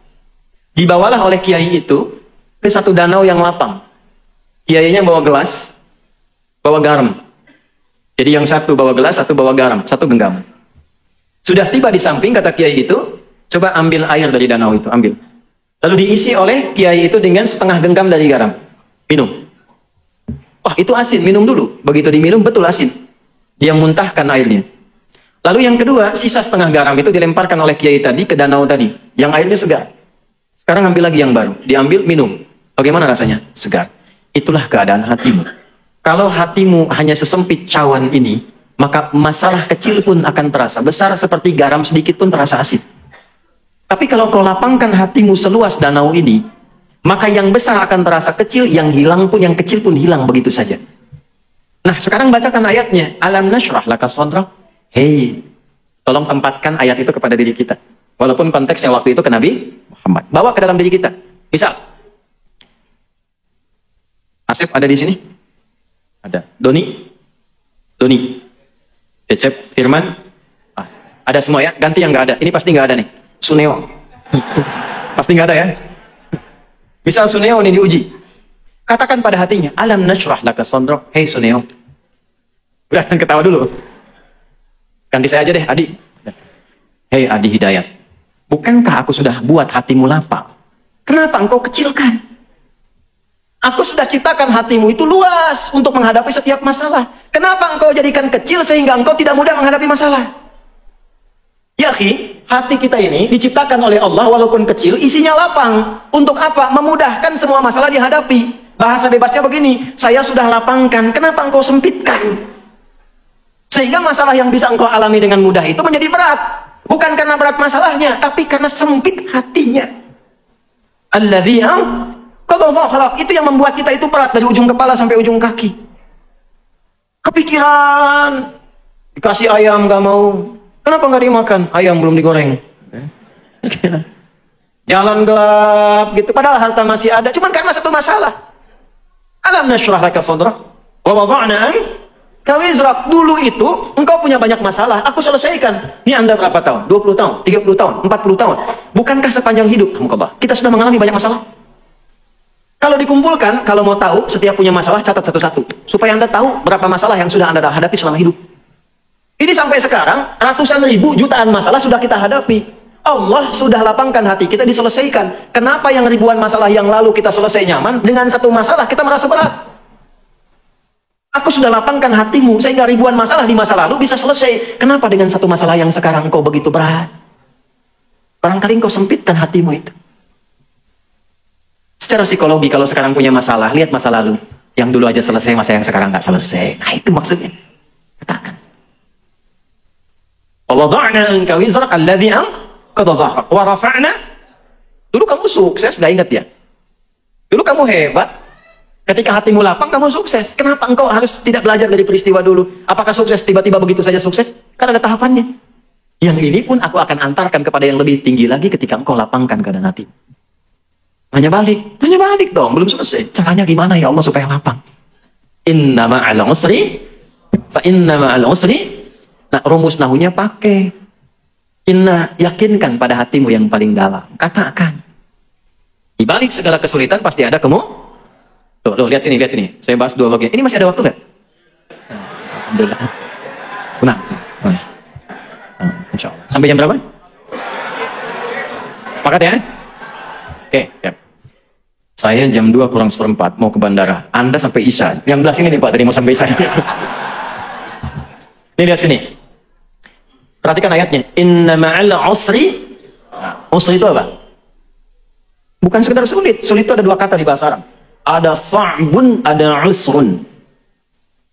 S2: Dibawalah oleh kiai itu ke satu danau yang lapang. Kiainya bawa gelas, bawa garam. Jadi yang satu bawa gelas, satu bawa garam, satu genggam. Sudah tiba di samping, kata kiai itu, coba ambil air dari danau itu, ambil. Lalu diisi oleh kiai itu dengan setengah genggam dari garam. Minum. Wah, itu asin, minum dulu. Begitu diminum, betul asin. Dia muntahkan airnya. Lalu yang kedua, sisa setengah garam itu dilemparkan oleh kiai tadi ke danau tadi. Yang airnya segar. Sekarang ambil lagi yang baru. Diambil, minum. Bagaimana rasanya? Segar. Itulah keadaan hatimu. Kalau hatimu hanya sesempit cawan ini, maka masalah kecil pun akan terasa besar, seperti garam sedikit pun terasa asin. Tapi kalau kau lapangkan hatimu seluas danau ini, maka yang besar akan terasa kecil, yang hilang pun, yang kecil pun hilang begitu saja. Nah, sekarang bacakan ayatnya. Alam nashrah laka sadrak. Hei, tolong tempatkan ayat itu kepada diri kita. Walaupun konteksnya waktu itu ke Nabi Muhammad. Bawa ke dalam diri kita. Misal, Asep ada di sini? Ada. Doni? Cecep, Firman? Ada semua ya? Ganti yang nggak ada. Ini pasti nggak ada nih. Suneo. Pasti nggak ada ya? Misal Suneo ini diuji. Katakan pada hatinya, alam nashrah laka sadrak. Hei Suneo. Udah, ketawa dulu. Ganti saya aja deh, Adi. Hei Adi Hidayat. Bukankah aku sudah buat hatimu lapang? Kenapa engkau kecilkan? Aku sudah ciptakan hatimu itu luas untuk menghadapi setiap masalah. Kenapa engkau jadikan kecil sehingga engkau tidak mudah menghadapi masalah? Ya akhi, hati kita ini diciptakan oleh Allah walaupun kecil, isinya lapang. Untuk apa? Memudahkan semua masalah dihadapi. Bahasa bebasnya begini, saya sudah lapangkan, kenapa engkau sempitkan? Sehingga masalah yang bisa engkau alami dengan mudah itu menjadi berat. Bukan karena berat masalahnya, tapi karena sempit hatinya. Alladzi itu yang membuat kita itu berat dari ujung kepala sampai ujung kaki. Kepikiran, dikasih ayam gak mau. Kenapa nggak dimakan? Ayam belum digoreng. Jalan gelap gitu. Padahal harta masih ada. Cuman karena satu masalah. Alam nashrah laka sadrak wa wada'na anka wizrak. Dulu itu engkau punya banyak masalah. Aku selesaikan. Ini Anda berapa tahun? 20 tahun, 30 tahun, 40 tahun. Bukankah sepanjang hidup kita sudah mengalami banyak masalah? Kalau dikumpulkan, kalau mau tahu setiap punya masalah, catat satu-satu. Supaya Anda tahu berapa masalah yang sudah Anda hadapi selama hidup. Ini sampai sekarang, ratusan ribu jutaan masalah sudah kita hadapi. Allah sudah lapangkan hati kita diselesaikan. Kenapa yang ribuan masalah yang lalu kita selesai nyaman, dengan satu masalah kita merasa berat? Aku sudah lapangkan hatimu, sehingga ribuan masalah di masa lalu bisa selesai. Kenapa dengan satu masalah yang sekarang engkau begitu berat? Barangkali engkau sempitkan hatimu itu. Secara psikologi, kalau sekarang punya masalah, lihat masa lalu. Yang dulu aja selesai, masa yang sekarang nggak selesai. Nah itu maksudnya. Katakan. Wada'na anka wizrak alladzi anqadha dhahrak wa rafa'na. Dulu kamu sukses, gak ingat ya? Dulu kamu hebat. Ketika hatimu lapang, kamu sukses. Kenapa engkau harus tidak belajar dari peristiwa dulu? Apakah sukses tiba-tiba begitu saja sukses? Kan ada tahapannya. Yang ini pun aku akan antarkan kepada yang lebih tinggi lagi ketika engkau lapangkan keadaan hati. Tanya balik dong, belum selesai. Caranya gimana ya Allah supaya lapang? Inna ma'al usri fa inna ma'al usri. Nah, rumus nahunya pakai inna, yakinkan pada hatimu yang paling dalam. Katakan. Di balik segala kesulitan pasti ada kamu. Tuh, lihat sini. Saya bahas dua bagian. Ini masih ada waktu nggak? Alhamdulillah. Tenang. Insya Allah. Sampai jam berapa? Sepakat ya? Oke, siap. Saya jam 2 kurang seperempat mau ke bandara. Anda sampai Isya. Yang belas ini nih Pak, tadi mau sampai Isya. Ini lihat sini. Perhatikan ayatnya. Inna ma'al usri. Nah, usri itu apa? Bukan sekedar sulit. Sulit itu ada dua kata di bahasa Arab. Ada sa'bun, ada usrun.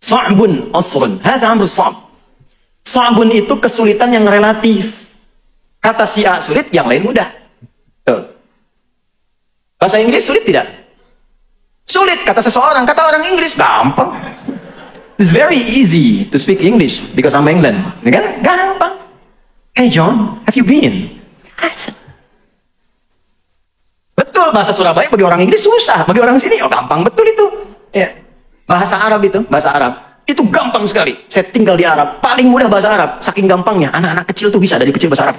S2: Sa'bun, usrun. Hadha amru sa'b. Sa'bun itu kesulitan yang relatif. Kata si A sulit, yang lain mudah. Tuh. Bahasa Inggris sulit tidak? Sulit, kata seseorang. Kata orang Inggris, gampang. It's very easy to speak English because I'm England. Ya kan? Gampang. Hey John, have you been? Betul, bahasa Surabaya bagi orang Inggris susah. Bagi orang sini, oh gampang betul itu. Ya. Bahasa Arab itu, bahasa Arab. Itu gampang sekali. Saya tinggal di Arab. Paling mudah bahasa Arab. Saking gampangnya, anak-anak kecil tuh bisa dari kecil bahasa Arab.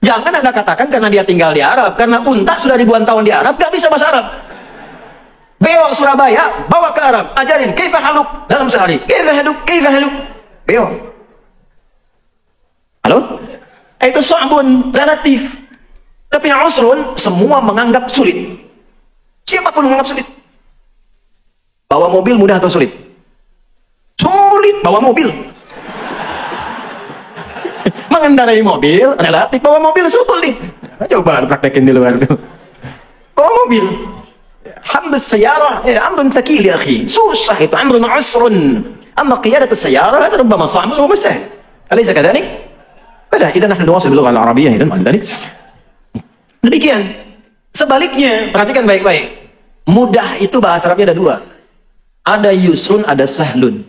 S2: Jangan Anda katakan karena dia tinggal di Arab. Karena unta sudah ribuan tahun di Arab, gak bisa bahasa Arab. Beo Surabaya, bawa ke Arab, ajarin kaifa haluk dalam sehari. Kaifa haluk. Beo. Halo? Itu sa'bun, relatif. Tapi yang usrun, semua menganggap sulit. Siapapun menganggap sulit. Bawa mobil mudah atau sulit? Sulit, bawa mobil. Mengendarai mobil, relatif. Bawa mobil sulit. Coba praktekin di luar tuh. Bawa mobil. حمل السيارة أمر ثقيل يا أخي susah itu أمر عسر أما قيادة السيارة هذا ربما صعب وسهل أليس كذلك؟ بلى إذا نحن نواصل باللغة العربية إذا بعد ذلك. Demikian. Sebaliknya, perhatikan baik-baik. Mudah itu bahasa Arabnya ada dua. Ada yusrun, ada sahlun.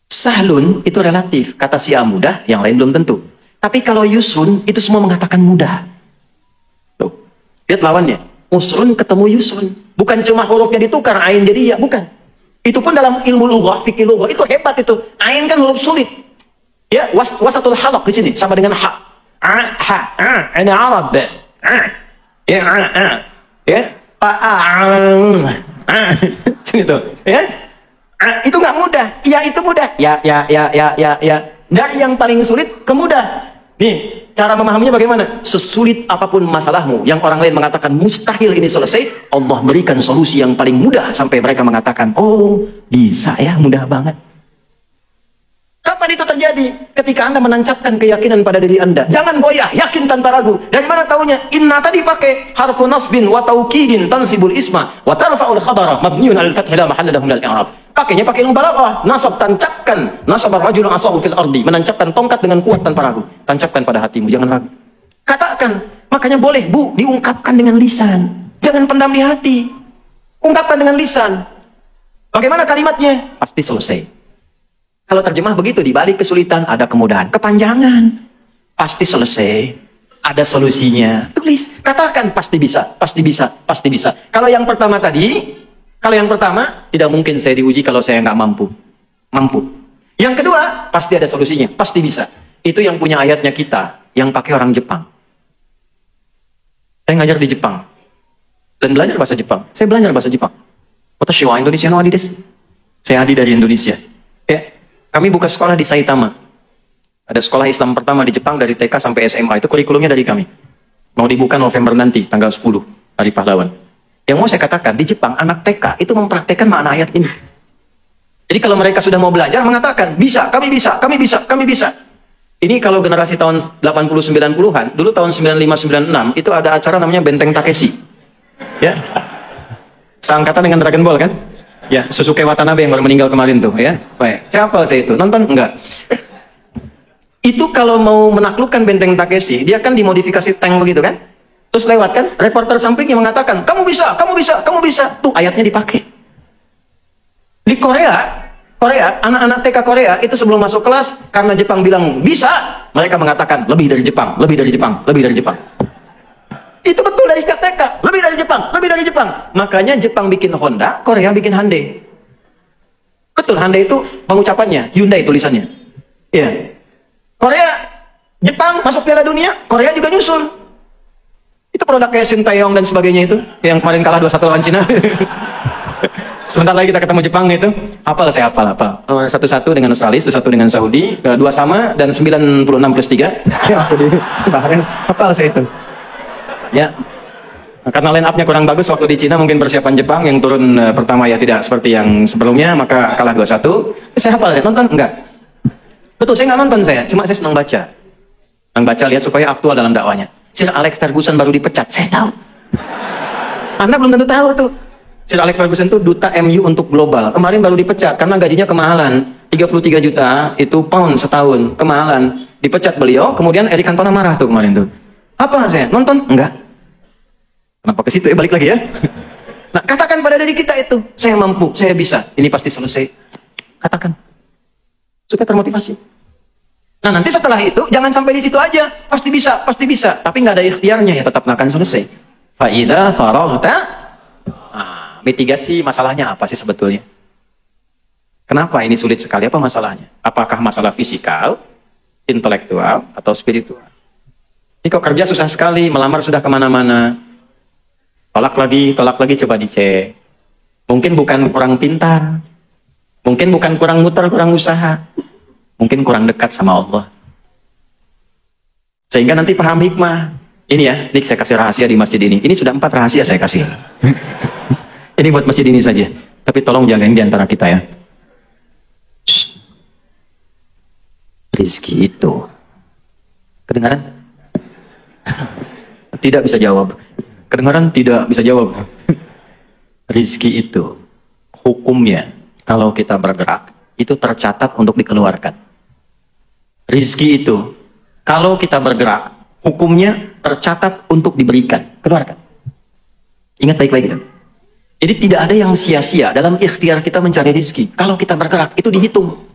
S2: Sahlun itu relatif. Kata si A mudah, yang lain belum tentu. Tapi kalau yusrun, itu semua mengatakan mudah. Tuh. Lihat lawannya. Usrun ketemu yusrun. Bukan cuma hurufnya ditukar, ain jadi ya, bukan. Itu pun dalam ilmu lughah, fikih lughah, itu hebat itu. Ain kan huruf sulit. Ya, wasatul halaq di sini sama dengan ha. Ana Arab. Ya, ya. Sini tuh, ya. Itu nggak mudah. Ya, itu mudah. Ya. Dari yang paling sulit ke mudah. Nih, cara memahaminya bagaimana? Sesulit apapun masalahmu, yang orang lain mengatakan mustahil ini selesai, Allah berikan solusi yang paling mudah sampai mereka mengatakan, oh, bisa ya, mudah banget. Kapan itu terjadi? Ketika Anda menancapkan keyakinan pada diri Anda. Jangan goyah, yakin tanpa ragu. Dari mana taunya? Inna tadi pakai harfu nasbin wa taukidin tansibul isma wa tarfa'ul khabara mabniun al fathi la mahalla lahu min al-i'rab. Pakainya pakai ilmu balaghah. Nasab, tancapkan. Nasab ar-rajulu asahu fil ardi. Menancapkan tongkat dengan kuat tanpa ragu. Tancapkan pada hatimu, jangan ragu. Katakan. Makanya boleh, Bu, diungkapkan dengan lisan. Jangan pendam di hati. Ungkapkan dengan lisan. Bagaimana kalimatnya? Pasti selesai. Kalau terjemah begitu, di balik kesulitan ada kemudahan. Kepanjangan, pasti selesai. Ada solusinya. Tulis, katakan pasti bisa, pasti bisa, pasti bisa. Kalau yang pertama tadi, tidak mungkin saya diuji kalau saya nggak mampu. Mampu. Yang kedua, pasti ada solusinya, pasti bisa. Itu yang punya ayatnya kita, yang pakai orang Jepang. Saya ngajar di Jepang dan belajar bahasa Jepang. Saya belajar bahasa Jepang. Watashi wa Indonesia no adi desu. Saya Adi dari Indonesia. Ya. Kami buka sekolah di Saitama. Ada sekolah Islam pertama di Jepang dari TK sampai SMA. Itu kurikulumnya dari kami. Mau dibuka November nanti, tanggal 10, Hari Pahlawan. Yang mau saya katakan, di Jepang anak TK itu mempraktekkan makna ayat ini. Jadi kalau mereka sudah mau belajar, mengatakan, bisa, kami bisa, kami bisa, kami bisa. Ini kalau generasi tahun 80-90-an, dulu tahun 95-96, itu ada acara namanya Benteng Takeshi. Ya. Seangkatan dengan Dragon Ball kan? Ya, Susuke Watanabe yang baru meninggal kemarin tuh, ya. Baik, siapa saya itu? Nonton? Enggak. Itu kalau mau menaklukkan Benteng Takeshi, dia kan dimodifikasi tank begitu kan? Terus lewat kan, reporter sampingnya mengatakan, kamu bisa, kamu bisa, kamu bisa. Tuh ayatnya dipakai. Di Korea, anak-anak TK Korea itu sebelum masuk kelas, karena Jepang bilang bisa, mereka mengatakan lebih dari Jepang, lebih dari Jepang, lebih dari Jepang. Itu betul dari setiap TK, lebih dari Jepang, lebih dari Jepang. Makanya Jepang bikin Honda, Korea bikin Hyundai. Betul, Hyundai itu pengucapannya, Hyundai tulisannya. Iya. Korea, Jepang masuk Piala Dunia, Korea juga nyusul. Itu produk kayak Sintayong dan sebagainya itu, yang kemarin kalah 2-1 lawan Cina. Sebentar lagi kita ketemu Jepang itu, hafal saya hafal. 1-1 dengan Australia, 1-1 dengan Saudi, 2 sama dan 96+3. Ya, aku di Bahrain, hafal saya itu. Ya, karena line up-nya kurang bagus waktu di Cina, mungkin persiapan Jepang yang turun pertama ya tidak seperti yang sebelumnya, maka kalah 2-1. Saya hafal, nonton? Enggak. Betul, saya nggak nonton cuma saya senang baca. Senang baca, lihat supaya aktual dalam dakwanya. Sir Alex Ferguson baru dipecat, saya tahu. Anda belum tentu tahu tuh. Sir Alex Ferguson itu duta MU untuk global. Kemarin baru dipecat karena gajinya kemahalan. 33 juta itu pound setahun, kemahalan. Dipecat beliau, kemudian Eric Cantona marah tuh kemarin tuh. Apa saya? Nonton? Enggak. Kenapa ke situ? Balik lagi ya. Nah, katakan pada diri kita itu, saya mampu, saya bisa. Ini pasti selesai. Katakan. Supaya termotivasi. Nah, nanti setelah itu, jangan sampai di situ aja. Pasti bisa, pasti bisa. Tapi nggak ada ikhtiarnya, ya tetap nggak akan selesai. Fa'idha faraghta. Nah, mitigasi masalahnya apa sih sebetulnya? Kenapa ini sulit sekali? Apa masalahnya? Apakah masalah fisikal, intelektual, atau spiritual? Ini kok kerja susah sekali, melamar sudah kemana-mana. Tolak lagi, coba dicek. Mungkin bukan kurang pintar. Mungkin bukan kurang muter, kurang usaha. Mungkin kurang dekat sama Allah. Sehingga nanti paham hikmah. Ini ya, ini saya kasih rahasia di masjid ini. Ini sudah 4 rahasia saya kasih. Ini buat masjid ini saja. Tapi tolong jagain di antara kita ya. Shh. Rizki itu. Kedengaran? Tidak bisa jawab. Kedengaran tidak bisa jawab. Rizki itu hukumnya kalau kita bergerak itu tercatat untuk dikeluarkan. Rizki itu kalau kita bergerak hukumnya tercatat untuk diberikan. Keluarkan. Ingat baik-baik itu. Jadi tidak ada yang sia-sia dalam ikhtiar kita mencari rizki. Kalau kita bergerak itu dihitung.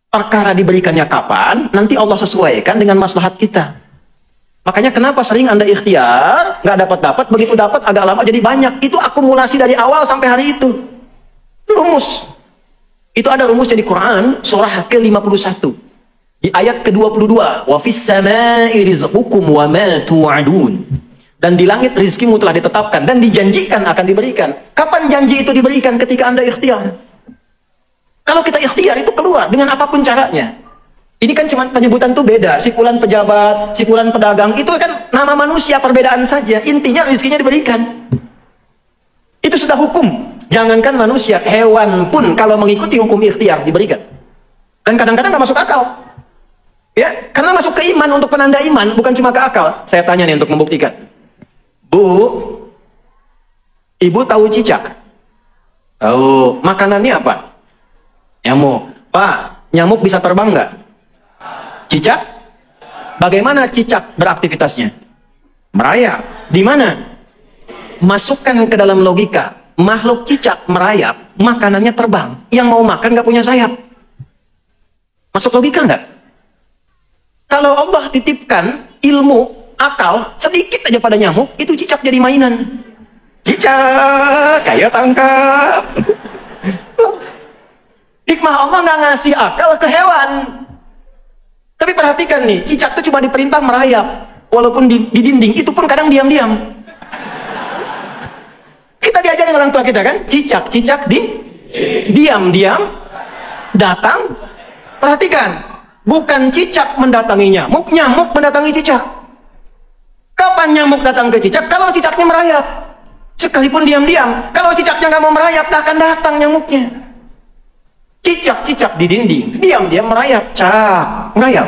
S2: Perkara diberikannya kapan, nanti Allah sesuaikan dengan maslahat kita. Makanya kenapa sering Anda ikhtiar, nggak dapat-dapat, begitu dapat agak lama jadi banyak. Itu akumulasi dari awal sampai hari itu. Itu rumus. Itu ada rumus di Quran, surah ke-51. Di ayat ke-22, wa fis samai rizqukum wa ma tu'adun. Dan di langit rizkimu telah ditetapkan dan dijanjikan akan diberikan. Kapan janji itu diberikan? Ketika Anda ikhtiar. Kalau kita ikhtiar itu keluar dengan apapun caranya. Ini kan cuma penyebutan tuh beda. Si fulan pejabat, si fulan pedagang, itu kan nama manusia, perbedaan saja. Intinya rizkinya diberikan. Itu sudah hukum. Jangankan manusia, hewan pun kalau mengikuti hukum ikhtiar diberikan. Dan kadang-kadang nggak masuk akal. Ya, karena masuk ke iman, untuk penanda iman, bukan cuma ke akal. Saya tanya nih untuk membuktikan. Bu, ibu tahu cicak? Tahu. Makanannya apa? Nyamuk. Pak, nyamuk bisa terbang nggak? Cicak? Bagaimana cicak beraktivitasnya? Merayap. Di mana? Masukkan ke dalam logika. Makhluk cicak merayap, makanannya terbang. Yang mau makan nggak punya sayap. Masuk logika nggak? Kalau Allah titipkan ilmu, akal, sedikit aja pada nyamuk, itu cicak jadi mainan. Cicak, kayak tangkap. Hikmah Allah nggak ngasih akal ke hewan. Tapi perhatikan nih, cicak itu cuma diperintah merayap. Walaupun di dinding, itu pun kadang diam-diam. Kita diajarin orang tua kita kan, cicak diam-diam, datang. Perhatikan, bukan cicak mendatangi nyamuk, nyamuk mendatangi cicak. Kapan nyamuk datang ke cicak? Kalau cicaknya merayap. Sekalipun diam-diam. Kalau cicaknya nggak mau merayap, nggak akan datang nyamuknya. Cicak-cicak di dinding, diam-diam merayap. Merayap.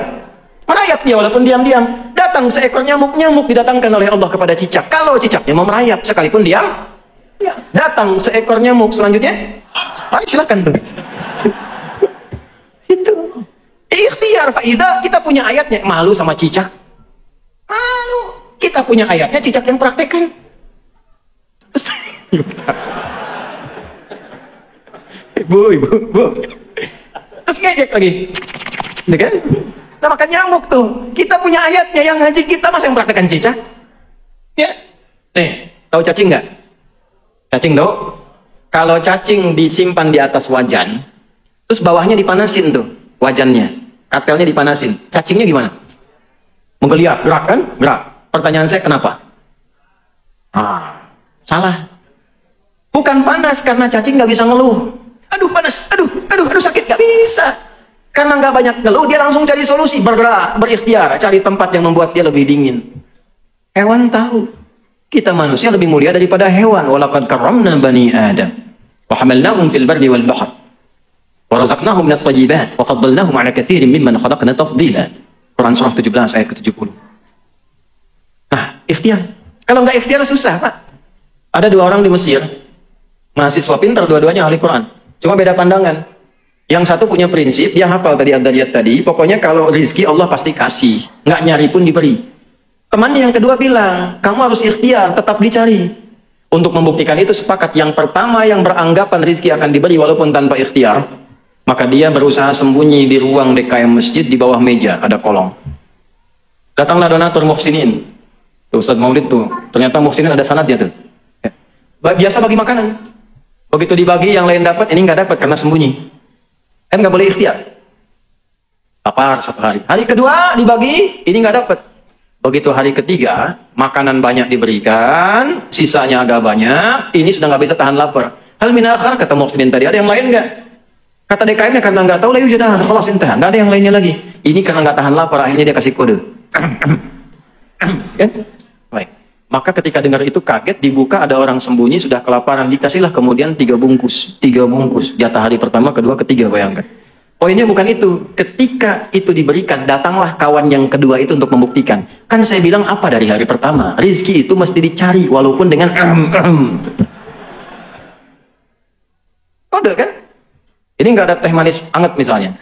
S2: Merayap dia walaupun diam-diam. Datang seekor nyamuk, nyamuk didatangkan oleh Allah kepada cicak. Kalau cicaknya mau merayap, sekalipun diam, ya. Datang seekor nyamuk selanjutnya. Ayo silakan tuh. Itu. Ikhtiar faidah, kita punya ayatnya. Malu sama cicak? Malu. Kita punya ayatnya, cicak yang praktekkan. Ibu. Terus ngejek lagi. Gitu kan? Nah, makan nyamuk tuh. Kita punya ayatnya, yang ngaji kita masa yang praktekkan cicak? Ya. Nih, tahu cacing nggak? Cacing tahu? Kalau cacing disimpan di atas wajan, terus bawahnya dipanasin tuh, wajannya. Katelnya dipanasin. Cacingnya gimana? Menggeliat, gerak kan? Gerak. Pertanyaan saya, kenapa? Salah. Bukan panas karena cacing nggak bisa ngeluh. Aduh panas, aduh sakit, nggak bisa. Karena nggak banyak ngeluh, dia langsung cari solusi, bergerak, berikhtiar, cari tempat yang membuat dia lebih dingin. Hewan tahu. Kita manusia lebih mulia daripada hewan. Walaqad karramna bani Adam wa hamalnahum fil barri wal bahr wa razaqnahum minat thayyibat wa faddalnahum ala katsirin mimman khalaqna tafdila. Quran surah 17 ayat ke-70. Nah, ikhtiar. Kalau nggak ikhtiar susah, Pak. Ada dua orang di Mesir, mahasiswa pintar, dua-duanya ahli Quran. Cuma beda pandangan. Yang satu punya prinsip, dia hafal tadi abdaliyat tadi, pokoknya kalau rizki Allah pasti kasih, nggak nyari pun diberi. Temannya yang kedua bilang, kamu harus ikhtiar, tetap dicari. Untuk membuktikan itu sepakat, yang pertama yang beranggapan rizki akan diberi walaupun tanpa ikhtiar, maka dia berusaha sembunyi di ruang DKM masjid, di bawah meja ada kolong. Datanglah donatur muhsinin. Ustaz Maulid tuh, ternyata muhsinin ada sanadnya tuh. Biasa bagi makanan. Begitu dibagi, yang lain dapat, ini nggak dapat karena sembunyi. Kan nggak boleh ikhtiar. Lapar satu hari. Hari kedua dibagi, ini nggak dapat. Begitu hari ketiga, makanan banyak diberikan, sisanya agak banyak, ini sudah nggak bisa tahan lapar. Hal min akhar, kata muhsinin tadi, ada yang lain nggak? Kata DKM-nya karena nggak tahu, lah sudah, khalas intah, nggak ada yang lainnya lagi. Ini karena nggak tahan lapar, akhirnya dia kasih kode. Kan? Baik. Maka ketika dengar itu kaget, dibuka ada orang sembunyi sudah kelaparan, dikasihlah kemudian 3 bungkus jatah hari pertama, kedua, ketiga, bayangkan. Poinnya bukan itu. Ketika itu diberikan, datanglah kawan yang kedua itu untuk membuktikan. Kan saya bilang apa dari hari pertama? Rizki itu mesti dicari walaupun dengan kode kan? Ini nggak ada teh manis anget misalnya.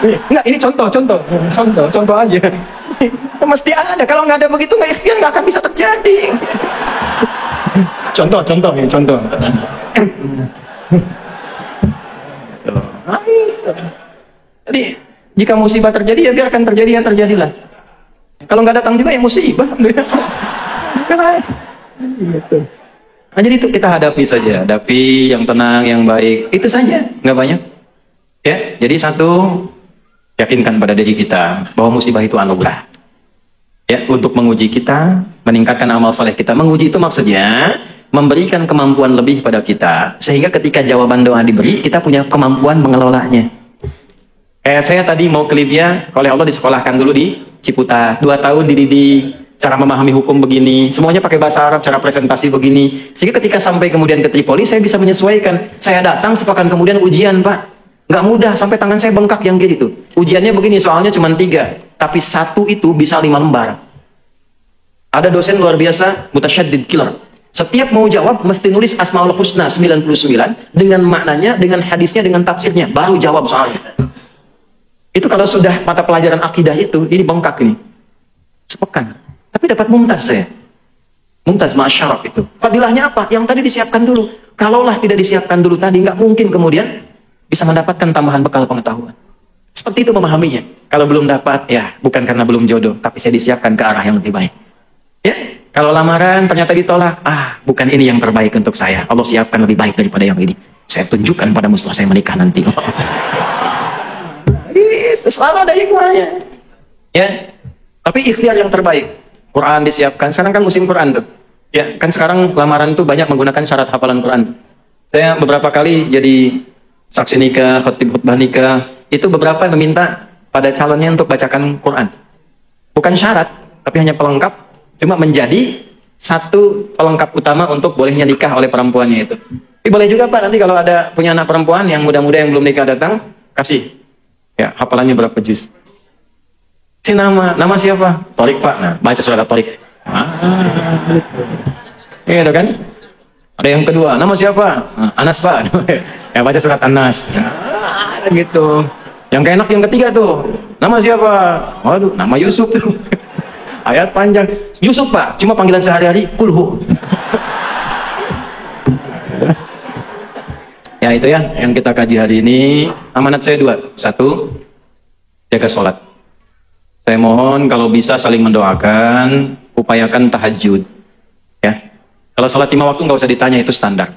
S2: Enggak, ini contoh aja. Mesti ada. Kalau nggak ada begitu, nggak ikhtiar, nggak akan bisa terjadi. Contoh. Nah, itu. Jadi jika musibah terjadi, ya biarkan terjadi, yang terjadilah. Kalau nggak datang juga ya musibah. Gitu. Nah, jadi itu kita hadapi saja, hadapi yang tenang, yang baik, itu saja, nggak banyak. Ya, jadi satu,
S1: Yakinkan pada diri kita bahwa musibah itu anugerah. Ya, untuk menguji kita, meningkatkan amal soleh kita. Menguji itu maksudnya memberikan kemampuan lebih pada kita, sehingga ketika jawaban doa diberi, kita punya kemampuan mengelolanya. Kayak saya tadi mau ke Libya, oleh Allah disekolahkan dulu di Ciputat, 2 tahun dididik, cara memahami hukum begini, semuanya pakai bahasa Arab, cara presentasi begini, sehingga ketika sampai kemudian ke Tripoli, saya bisa menyesuaikan. Saya datang sepekan kemudian ujian, Pak. Nggak mudah, sampai tangan saya bengkak yang gitu. Ujiannya begini, soalnya cuma 3, tapi 1 itu bisa 5 lembar. Ada dosen luar biasa, mutasyaddid killer. Setiap mau jawab, mesti nulis Asmaul Husna 99, dengan maknanya, dengan hadisnya, dengan tafsirnya, baru jawab soalnya. Itu kalau sudah mata pelajaran akidah itu, ini bengkak ini. Sepekan. Tapi dapat mumtaz saya. Mumtaz ma'asyaraf itu. Fadilahnya apa? Yang tadi disiapkan dulu. Kalaulah tidak disiapkan dulu tadi, nggak mungkin kemudian bisa mendapatkan tambahan bekal pengetahuan. Seperti itu memahaminya. Kalau belum dapat, ya bukan karena belum jodoh, tapi saya disiapkan ke arah yang lebih baik. Ya, kalau lamaran ternyata ditolak, bukan ini yang terbaik untuk saya. Allah siapkan lebih baik daripada yang ini. Saya tunjukkan pada setelah saya menikah nanti. Itu selalu ada hikmahnya. Ya, tapi ikhtiar yang terbaik. Quran disiapkan. Sekarang kan musim Quran tuh. Ya, kan sekarang lamaran tuh banyak menggunakan syarat hafalan Quran. Saya beberapa kali jadi saksi nikah, khatib khutbah nikah, itu beberapa meminta pada calonnya untuk bacakan Quran. Bukan syarat, tapi hanya pelengkap, cuma menjadi satu pelengkap utama untuk bolehnya nikah oleh perempuannya itu. Tapi boleh juga Pak, nanti kalau ada punya anak perempuan yang muda-muda yang belum nikah datang, kasih. Ya, hafalannya berapa juz. Si nama siapa? Torik Pak. Nah, baca surat Torik. Gitu kan? Ada yang kedua, nama siapa? Anas Pak. Ya baca surat Anas. Ada gitu. Yang enak yang ketiga tuh, nama siapa? Waduh, nama Yusuf tuh. Ayat panjang. Yusuf Pak, cuma panggilan sehari-hari kulhu. Ya itu ya yang kita kaji hari ini. Amanat saya 2. 1, jaga sholat. Saya mohon kalau bisa saling mendoakan, upayakan tahajud. Ya. Kalau sholat 5 waktu nggak usah ditanya, itu standar.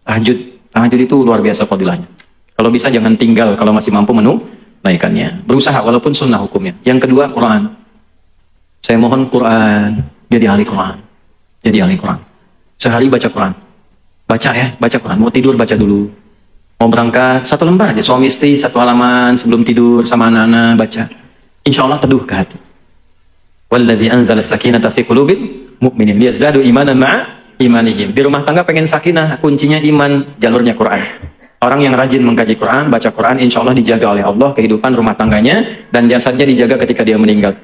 S1: Tahajud itu luar biasa fadilahnya. Kalau bisa jangan tinggal, kalau masih mampu menunaikannya. Berusaha walaupun sunnah hukumnya. Yang kedua, Quran. Saya mohon Quran, jadi ahli Quran. Jadi ahli Quran. Sehari baca Quran. Baca ya, baca Quran. Mau tidur baca dulu. Mau berangkat 1 lembar aja. Suami istri 1 halaman sebelum tidur sama anak-anak baca. Insya Allah teduh ke hati. Walladzi anzala as-sakinata fi qulubil mu'minin liyazdadu imanan ma'a imanihim. Di rumah tangga pengen sakinah, kuncinya iman, jalurnya Quran. Orang yang rajin mengkaji Quran, baca Quran, insya Allah dijaga oleh Allah kehidupan rumah tangganya, dan jasadnya dijaga ketika dia meninggal.